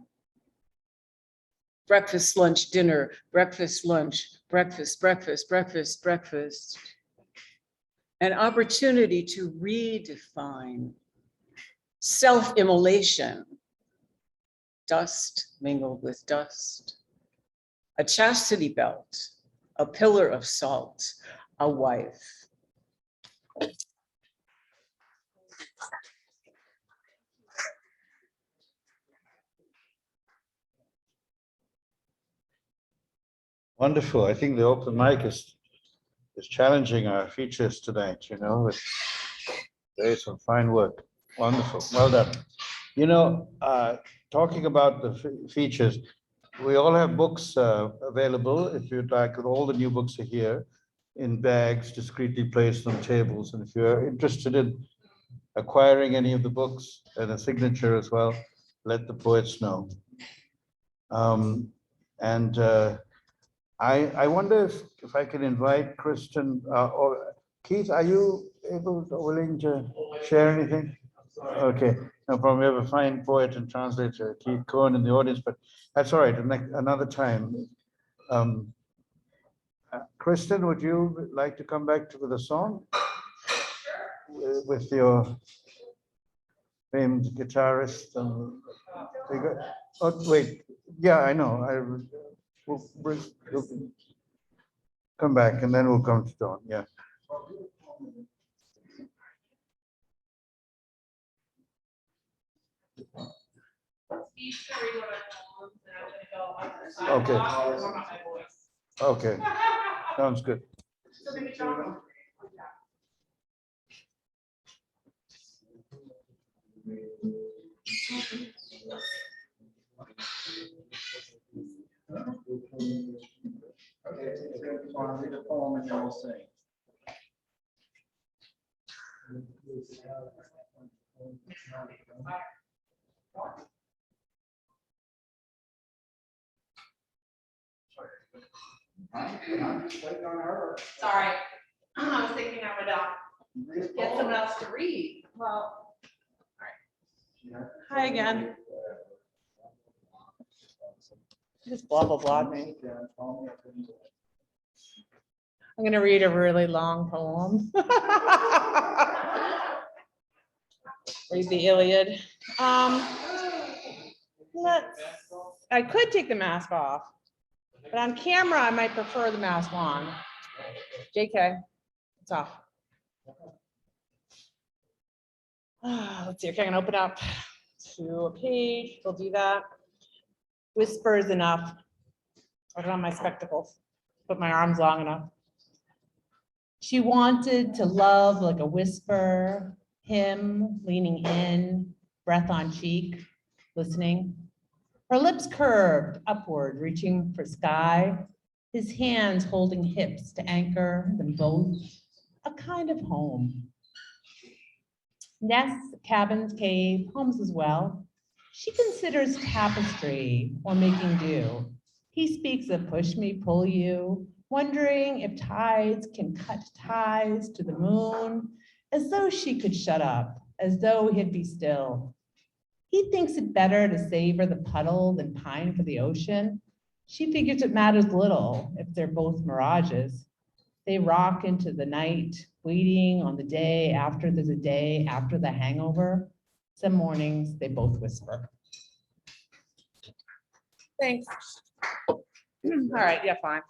Breakfast, lunch, dinner, breakfast, lunch, breakfast, breakfast, breakfast, breakfast. An opportunity to redefine self-immolation, dust mingled with dust, a chastity belt, a pillar of salt, a wife. Wonderful. I think the open mic is challenging our features tonight, you know, with there's some fine work. Wonderful. Well done. You know, talking about the features, we all have books available if you'd like. All the new books are here in bags discreetly placed on tables. And if you're interested in acquiring any of the books and a signature as well, let the poets know. I wonder if I can invite Kristin or Keith, are you willing to share anything? Okay, no problem. We have a fine poet and translator, Keith Cohen, in the audience, but that's all right, another time. Kristin, would you like to come back with a song? With your famed guitarist and oh, wait, yeah, I know. We'll come back and then we'll come to Dawn. Yeah. Okay. Okay. Sounds good. Okay, so you want to read a poem and then we'll sing. Waiting on her. Sorry, I was thinking I would get someone else to read. Well, all right. Hi again. Just blah, blah, blah me. I'm gonna read a really long poem. Read the Iliad. I could take the mask off, but on camera, I might prefer the mask on. JK, it's off. Let's see, okay, I'm gonna open up to a page, we'll do that. Whisper is enough. I put on my spectacles, put my arms long enough. She wanted to love like a whisper, him leaning in, breath on cheek, listening. Her lips curved upward, reaching for sky, his hands holding hips to anchor them both, a kind of home. Nests, cabins, cave, homes as well. She considers tapestry or making do. He speaks of push me, pull you, wondering if tides can cut ties to the moon, as though she could shut up, as though he'd be still. He thinks it better to savor the puddle than pine for the ocean. She figures it matters little if they're both mirages. They rock into the night, waiting on the day after there's a day after the hangover. Some mornings they both whisper. Thanks. All right, yeah, fine.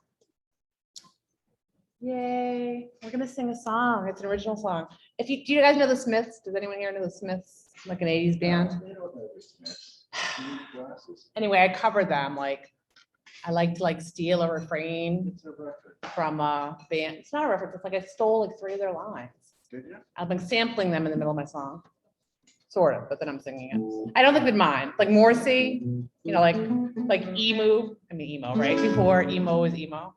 Yay, we're gonna sing a song. It's an original song. Do you guys know the Smiths? Does anyone here know the Smiths? Like an 80s band? Anyway, I covered them. Like, I like to steal a refrain from a band. It's not a reference, it's like I stole like 3 of their lines. I've been sampling them in the middle of my song. Sort of, but then I'm singing it. I don't think they'd mind. Like Morrissey, you know, like emo. I mean emo, right? Before emo was emo.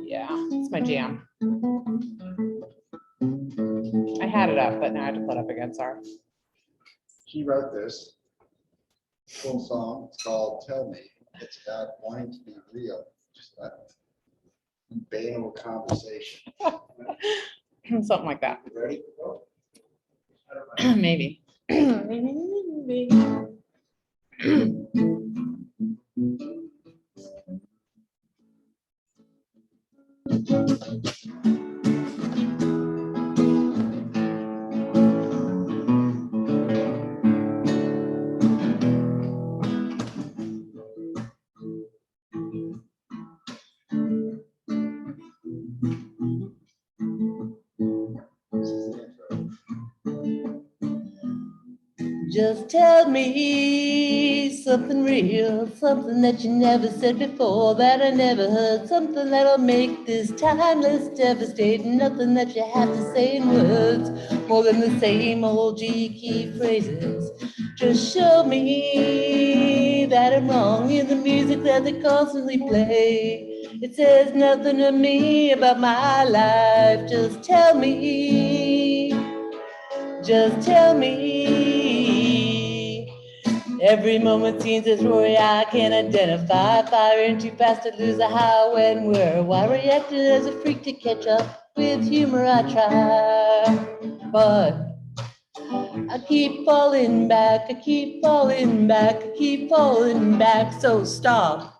Yeah, it's my jam. I had it up, but now I have to put it up again, sorry. She wrote this full song. It's called Tell Me. It's about wanting to be real, just that banal conversation. Something like that. You ready? Maybe. Maybe. Just tell me something real, something that you never said before, that I never heard, something that'll make this timeless, devastating, nothing that you have to say in words, more than the same old G-key phrases. Just show me that I'm wrong in the music that they constantly play. It says nothing to me about my life. Just tell me. Just tell me. Every moment seems a story I can't identify. Firing too fast to lose a how, when, where, why. Reacting as a freak to catch up with humor I try. But I keep falling back, I keep falling back, I keep falling back. So stop.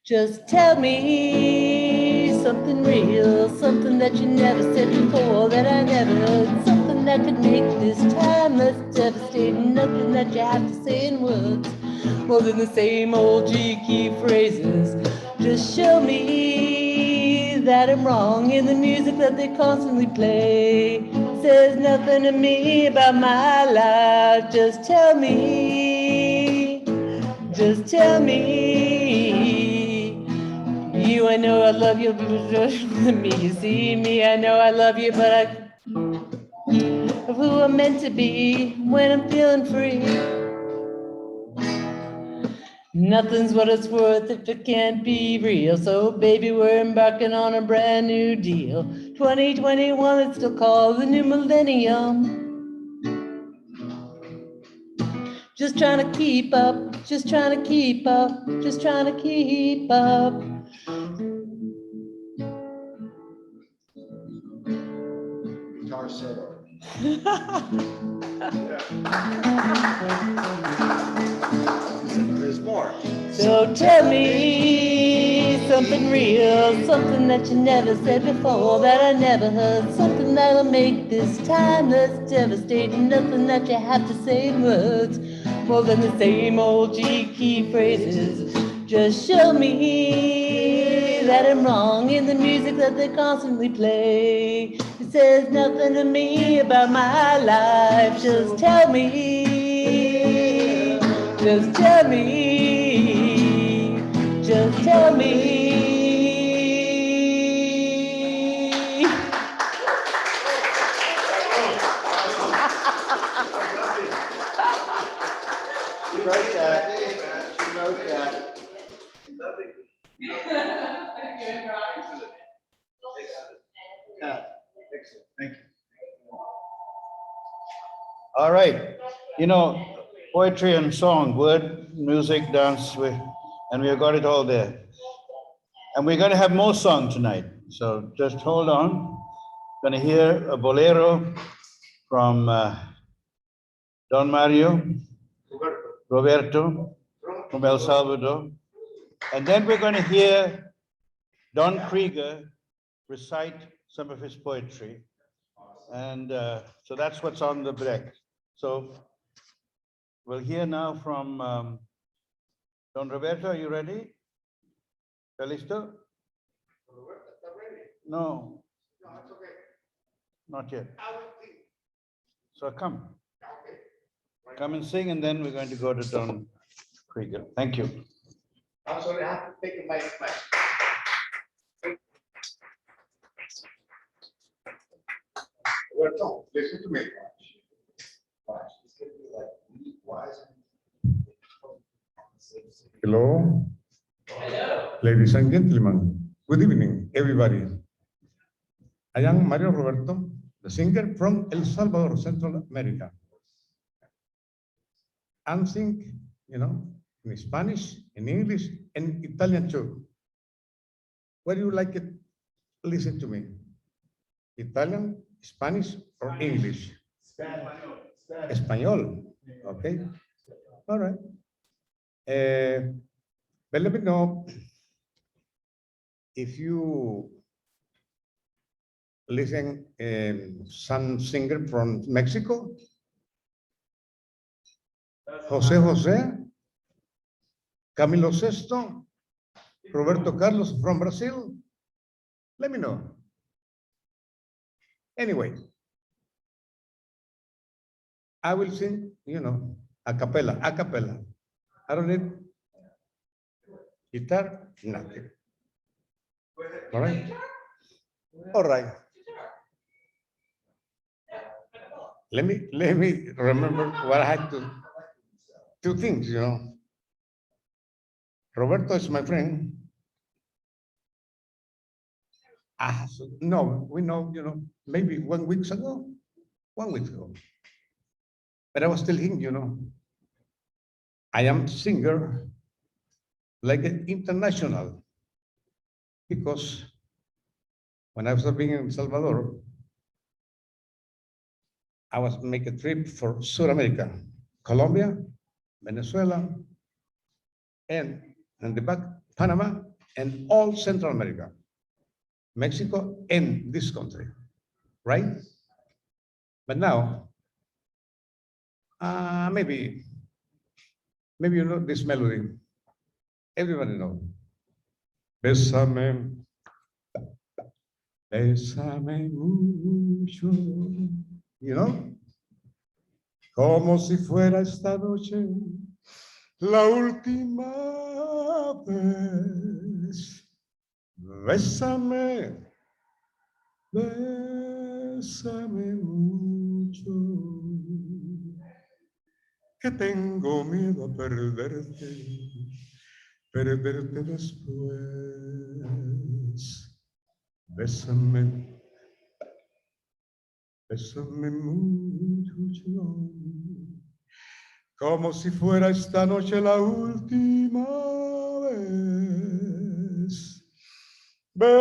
Just tell me something real, something that you never said before, that I never heard, something that could make this timeless, devastating, nothing that you have to say in words, more than the same old G-key phrases. Just show me that I'm wrong in the music that they constantly play. Says nothing to me about my life. Just tell me, just tell me. You, I know I love you, me, you see me, I know I love you, but of who I'm meant to be when I'm feeling free. Nothing's what it's worth if it can't be real. So baby, we're embarking on a brand new deal. 2021, it's still called the new millennium. Just trying to keep up, just trying to keep up, just trying to keep up. Guitar solo. There's more. So tell me something real, something that you never said before, that I never heard, something that'll make this timeless, devastating, nothing that you have to say in words, more than the same old G-key phrases. Just show me that I'm wrong in the music that they constantly play. It says nothing to me about my life. Just tell me, just tell me, just tell me. She wrote that. She wrote that. Yeah, excellent. Thank you. All right, you know, poetry and song, word, music, dance, and we have got it all there. And we're going to have more song tonight, so just hold on. Going to hear a bolero from Don Mario, Roberto from El Salvador. And then we're going to hear Don Krieger recite some of his poetry. And so that's what's on the break. So we'll hear now from Don Roberto. Are you ready? ¿Está listo? No. Not yet. So come. Come and sing, and then we're going to go to Don Krieger. Thank you. I'm sorry, I have to take a mic. Well, no, listen to me. Watch. It's gonna be like wise. Hello. Hello. Ladies and gentlemen, good evening, everybody. I am Mario Roberto, the singer from El Salvador, Central America. And sing, in Spanish, in English, and Italian too. What do you like it? Listen to me. Italian, Spanish, or English? Espanol. Okay. All right. But let me know if you listen some singer from Mexico. Jose, Camilo Sesto, Roberto Carlos from Brazil. Let me know. Anyway, I will sing, a cappella. I don't need guitar, nothing. All right? All right. Let me remember what I had to, two things, Roberto is my friend. No, we know, maybe 1 week ago. But I was telling him, I am singer like an international, because when I was living in El Salvador, I was make a trip for South America, Colombia, Venezuela, and in the back, Panama, and all Central America, Mexico, and this country, right? But now, maybe you know this melody. Everybody knows. Bésame, bésame mucho. Como si fuera esta noche la última vez. Bésame, bésame mucho. Que tengo miedo a perderte después. Bésame, bésame mucho, como si fuera esta noche la última vez. Bésame,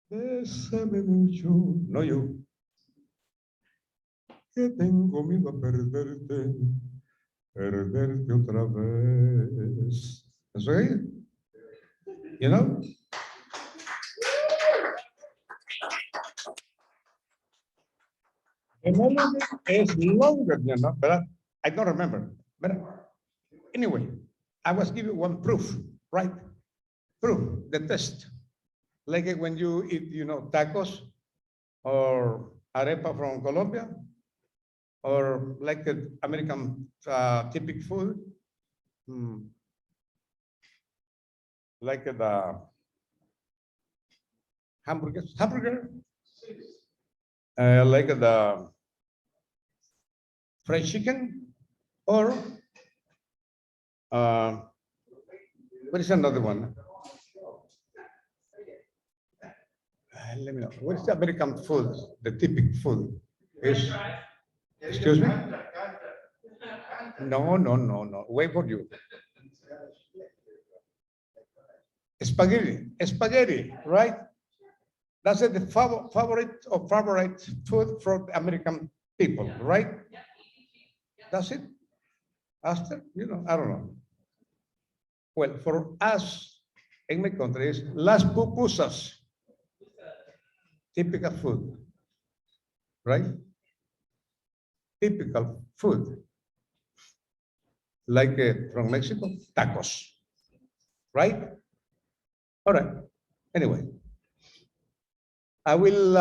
bésame mucho, no yo, que tengo miedo a perderte otra vez. ¿Eso es? You know? The melody is longer, but I don't remember. But anyway, I was giving one proof, right? Proof, the test. Like when you eat, tacos or arepa from Colombia, or like American typical food, like the hamburger, like the fried chicken, or what is another one? Let me know. What is the American food? The typical food is. Excuse me? No. Wait for you. Spaghetti, right? That's the favorite food for American people, right? That's it. After, I don't know. Well, for us in my country is las pupusas, typical food, right? Typical food, like from Mexico, tacos, right? All right. Anyway, I will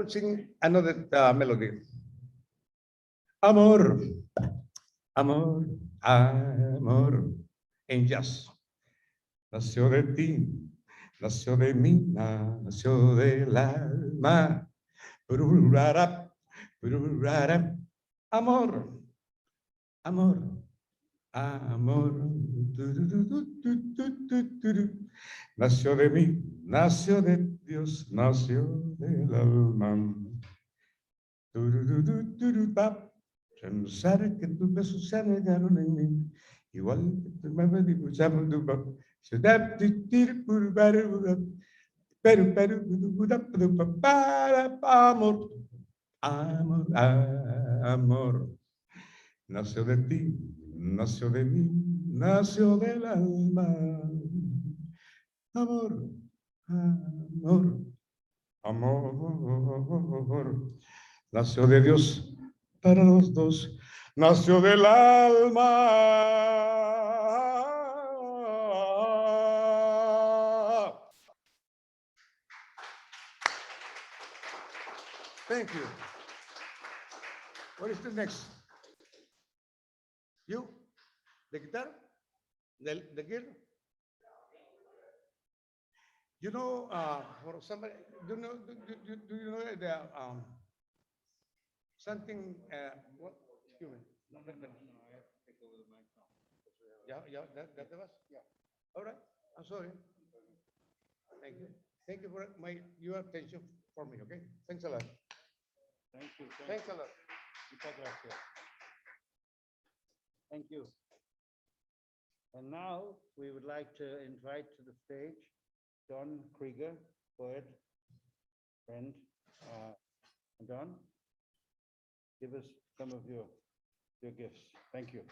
sing another melody. Amor, amor, amor, en jazz. Nació de ti, nació de mí, nació del alma. Amor, amor, amor. Nació de mí, nació de Dios, nació del alma. Pensar que tus besos se anegaron en mí, igual que tu mamá dibujamos tu papá. Amor, amor, amor. Nació de ti, nació de mí, nació del alma. Amor, amor, amor. Nació de Dios para los dos, nació del alma. Thank you. What is the next? You? The guitar? The gear? You know, for somebody, do you know the something? What? Excuse me. No, I have to take over the mic now. Yeah, that was. Yeah. All right. I'm sorry. Thank you. Thank you for your attention for me. Okay. Thanks a lot. Thank you. Thanks a lot. Muchas gracias. Thank you. And now we would like to invite to the stage Don Krieger, poet, friend. Don, give us some of your gifts. Thank you.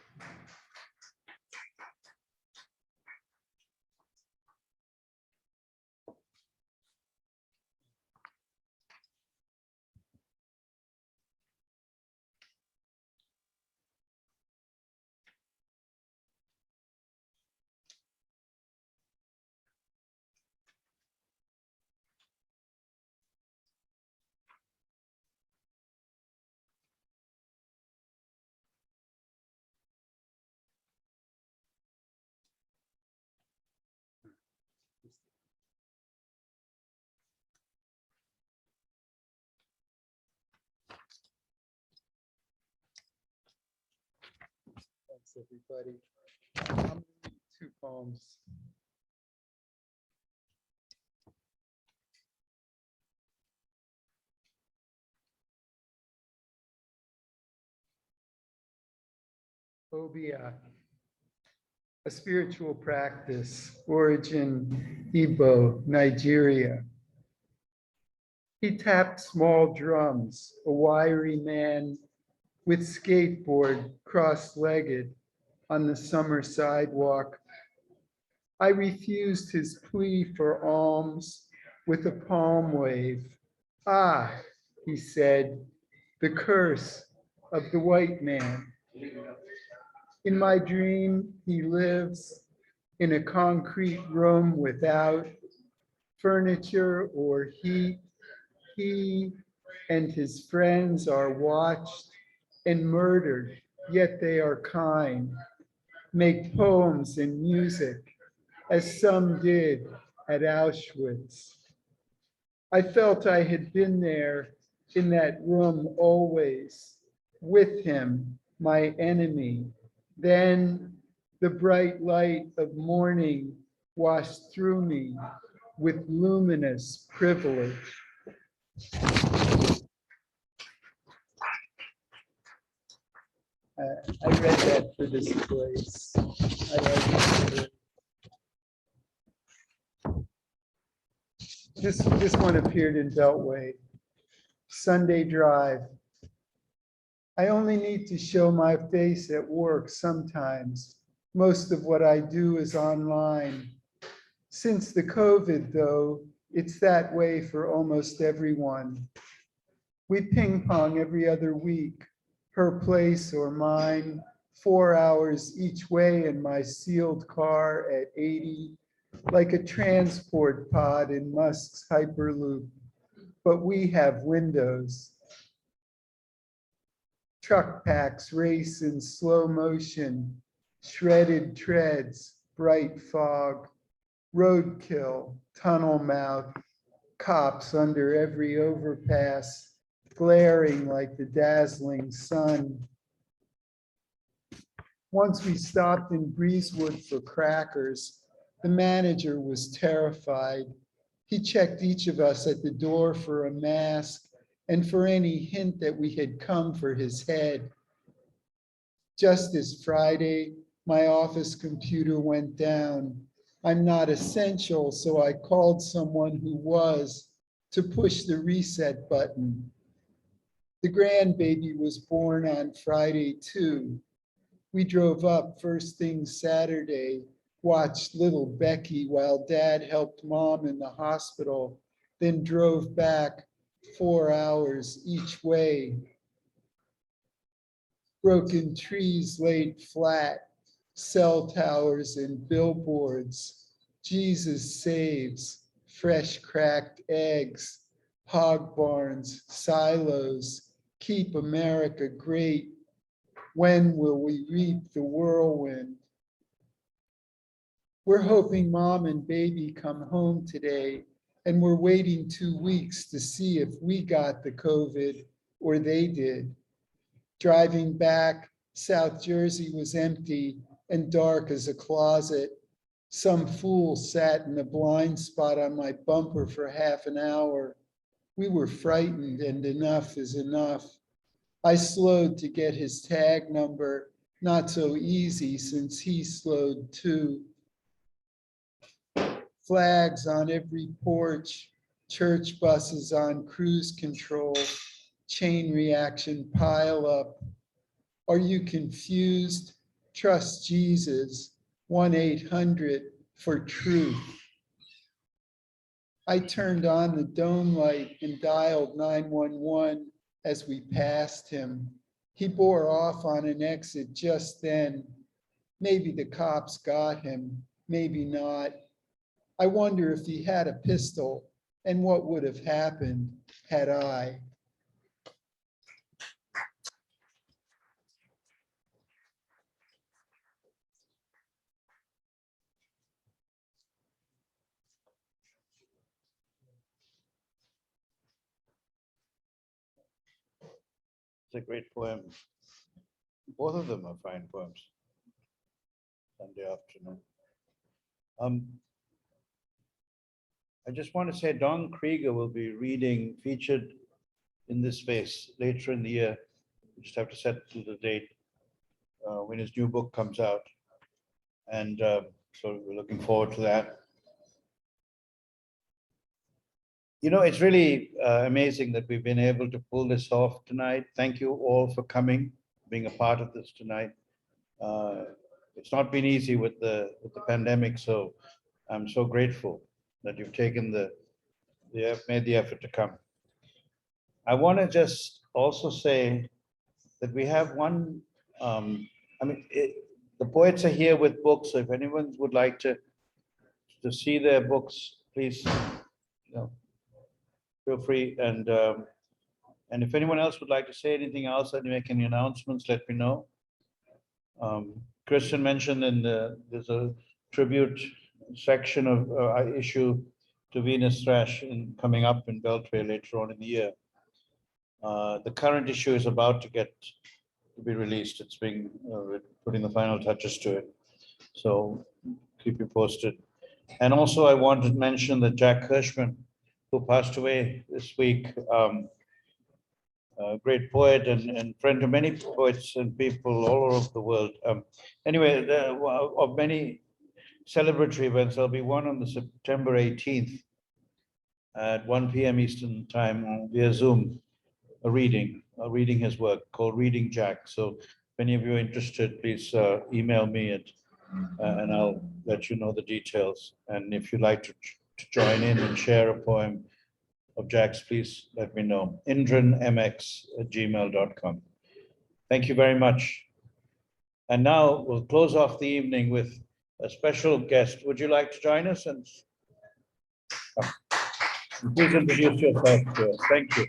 Thanks, everybody. I'm going to read 2 poems. Obia, a spiritual practice, origin Igbo, Nigeria. He tapped small drums, a wiry man with skateboard cross-legged on the summer sidewalk. I refused his plea for alms with a palm wave. Ah, he said, the curse of the white man. In my dream, he lives in a concrete room without furniture or heat. He and his friends are watched and murdered, yet they are kind, make poems and music, as some did at Auschwitz. I felt I had been there in that room always, with him, my enemy. Then the bright light of morning washed through me with luminous privilege. I read that for this place. I like it. This one appeared in Beltway. Sunday Drive. I only need to show my face at work sometimes. Most of what I do is online. Since the COVID, though, it's that way for almost everyone. We ping pong every other week, her place or mine, 4 hours each way in my sealed car at 80, like a transport pod in Musk's Hyperloop. But we have windows. Truck packs race in slow motion, shredded treads, bright fog, roadkill, tunnel mouth, cops under every overpass, glaring like the dazzling sun. Once we stopped in Breezewood for crackers. The manager was terrified. He checked each of us at the door for a mask and for any hint that we had come for his head. Just as Friday, my office computer went down. I'm not essential, so I called someone who was to push the reset button. The grandbaby was born on Friday too. We drove up first thing Saturday, watched little Becky while Dad helped Mom in the hospital, then drove back 4 hours each way. Broken trees laid flat, cell towers and billboards. Jesus saves, fresh cracked eggs, hog barns, silos, keep America great. When will we reap the whirlwind? We're hoping Mom and baby come home today, and we're waiting 2 weeks to see if we got the COVID or they did. Driving back, South Jersey was empty and dark as a closet. Some fool sat in a blind spot on my bumper for half an hour. We were frightened, and enough is enough. I slowed to get his tag number, not so easy since he slowed too. Flags on every porch, church buses on cruise control, chain reaction pile up. Are you confused? Trust Jesus, 1-800 for truth. I turned on the dome light and dialed 911 as we passed him. He bore off on an exit just then. Maybe the cops got him, maybe not. I wonder if he had a pistol and what would have happened had I. It's a great poem. Both of them are fine poems. Sunday afternoon. I just want to say Don Krieger will be featured in this space later in the year. We just have to set to the date when his new book comes out. And so we're looking forward to that. You know, it's really amazing that we've been able to pull this off tonight. Thank you all for coming, being a part of this tonight. It's not been easy with the pandemic, so I'm so grateful that you've taken made the effort to come. I want to just also say that we have one, the poets are here with books, so if anyone would like to see their books, please, feel free. And if anyone else would like to say anything else and make any announcements, let me know. Kristin mentioned there's a tribute section of issue to Venus Thrash coming up in Beltway later on in the year. The current issue is about to be released. It's being putting the final touches to it. So keep you posted. And also I want to mention that Jack Hirschman, who passed away this week, a great poet and friend to many poets and people all over the world. Anyway, of many celebratory events, there'll be one on the September 18th at 1 p.m. Eastern time via Zoom, reading his work called Reading Jack. So if any of you are interested, please email me and I'll let you know the details. And if you'd like to join in and share a poem of Jack's, please let me know. indranmx@gmail.com. Thank you very much. And now we'll close off the evening with a special guest. Would you like to join us? And please introduce yourself to us. Thank you.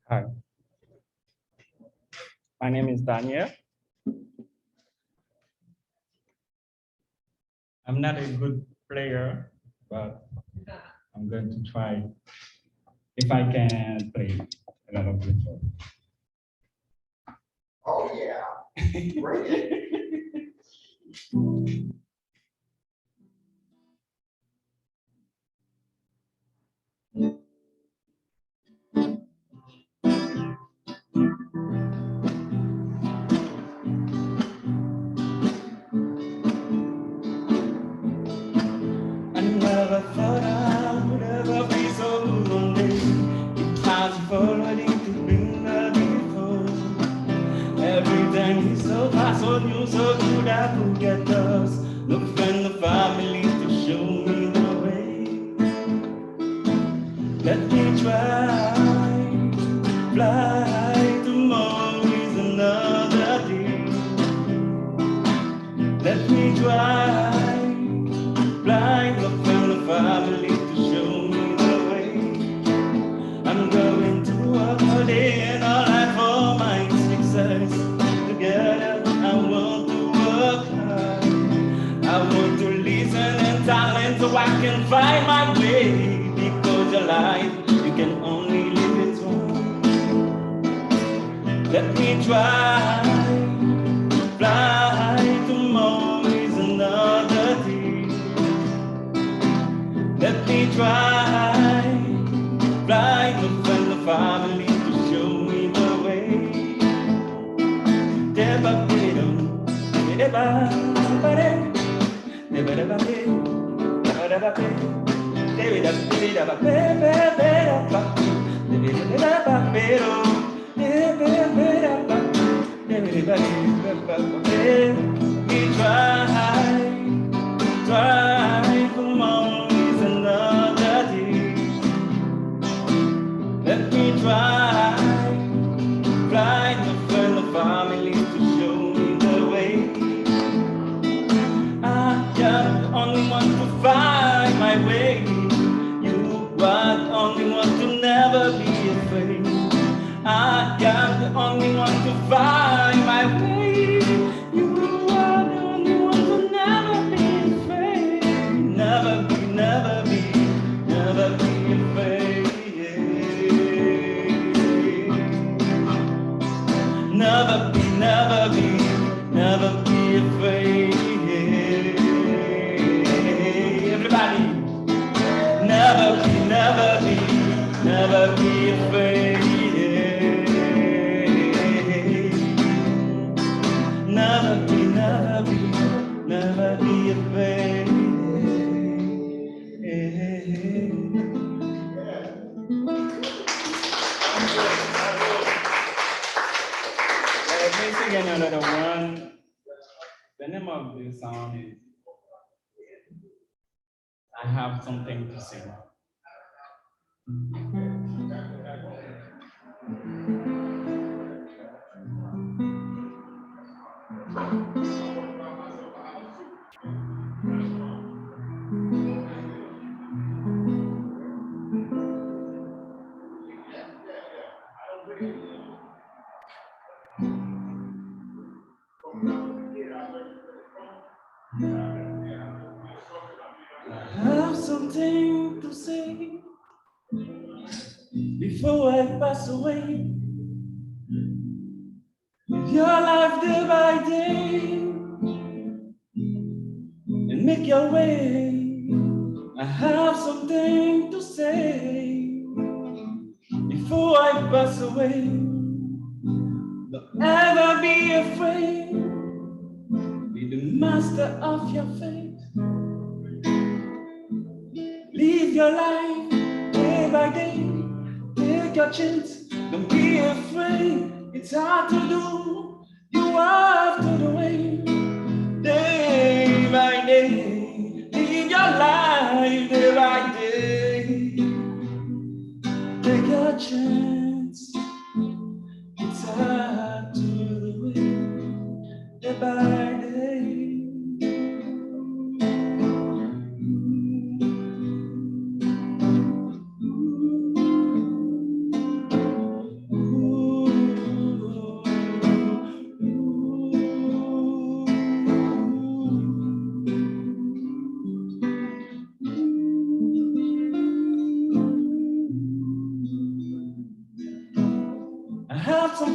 Hi. My name is Danielle. I'm not a good player, but I'm going to try if I can play a lot of guitar. Oh, yeah. Bring it. I never thought I would ever be so lonely. It tries forwarding to bring the before. Every time he's so fast, so new, so good, I could get lost. No friend, no family to show me the way. Let me try, fly, tomorrow is another day. Let me try. Blind the friend, family to show me the way. I'm going to work all day and all night for my success. Together, I want to work hard. I want to listen and talent so I can find my way. Because your life, you can only live it once. Let me try, fly, tomorrow is another day. Let me try, fly to find the family to show me the way. We try, tomorrow is another day. Let me try, fly to find the family to show me the way. I am the only one to find my way. You are the only one to never be afraid. I am the only one to find my way. You are the only one to never be afraid. Never be, never be, never be afraid. Never be, never be, never be afraid. Everybody, never be, never be, never be afraid. Never be, never be, never be afraid. Let me sing another one. The name of this song is I Have Something to Say. I have something to say before I pass away. Live your life day by day and make your way. I have something to say before I pass away. Don't ever be afraid. Be the master of your fate. Live your life day by day. Take your chance. Don't be afraid. It's hard to do. You have to do it day by day. Live your life day by day. Take your chance. It's hard to do it day by day.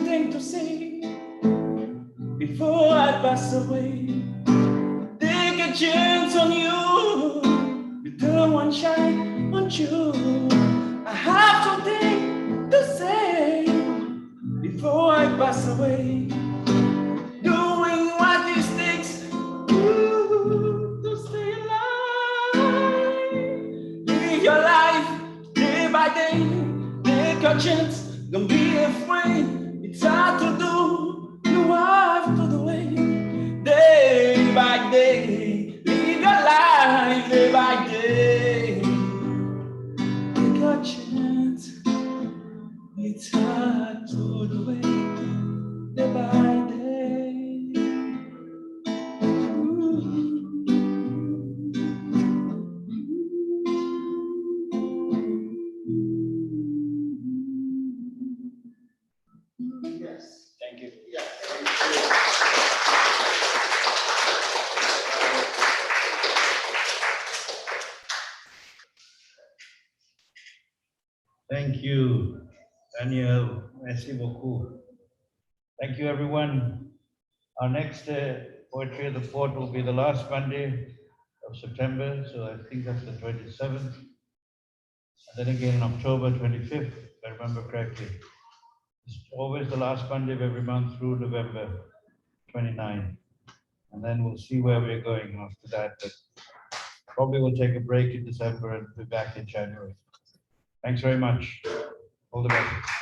something to say before I pass away. Take a chance on you, return one shine on you. I have something to say before I pass away. Doing what it takes to stay alive. Live your life day by day. Take your chance, don't be afraid. It's hard to do, you have to do it. Day by day, live your life day by day. Take your chance, it's hard to do it. Day by day. Yes. Thank you. Thank you, Danielle. Merci beaucoup. Thank you, everyone. Our next Poetry of the Fort will be the last Monday of September, so I think that's the 27th. And then again in October 25th, if I remember correctly. It's always the last Monday of every month through November 29. And then we'll see where we're going after that. But probably we'll take a break in December and be back in January. Thanks very much. All the best.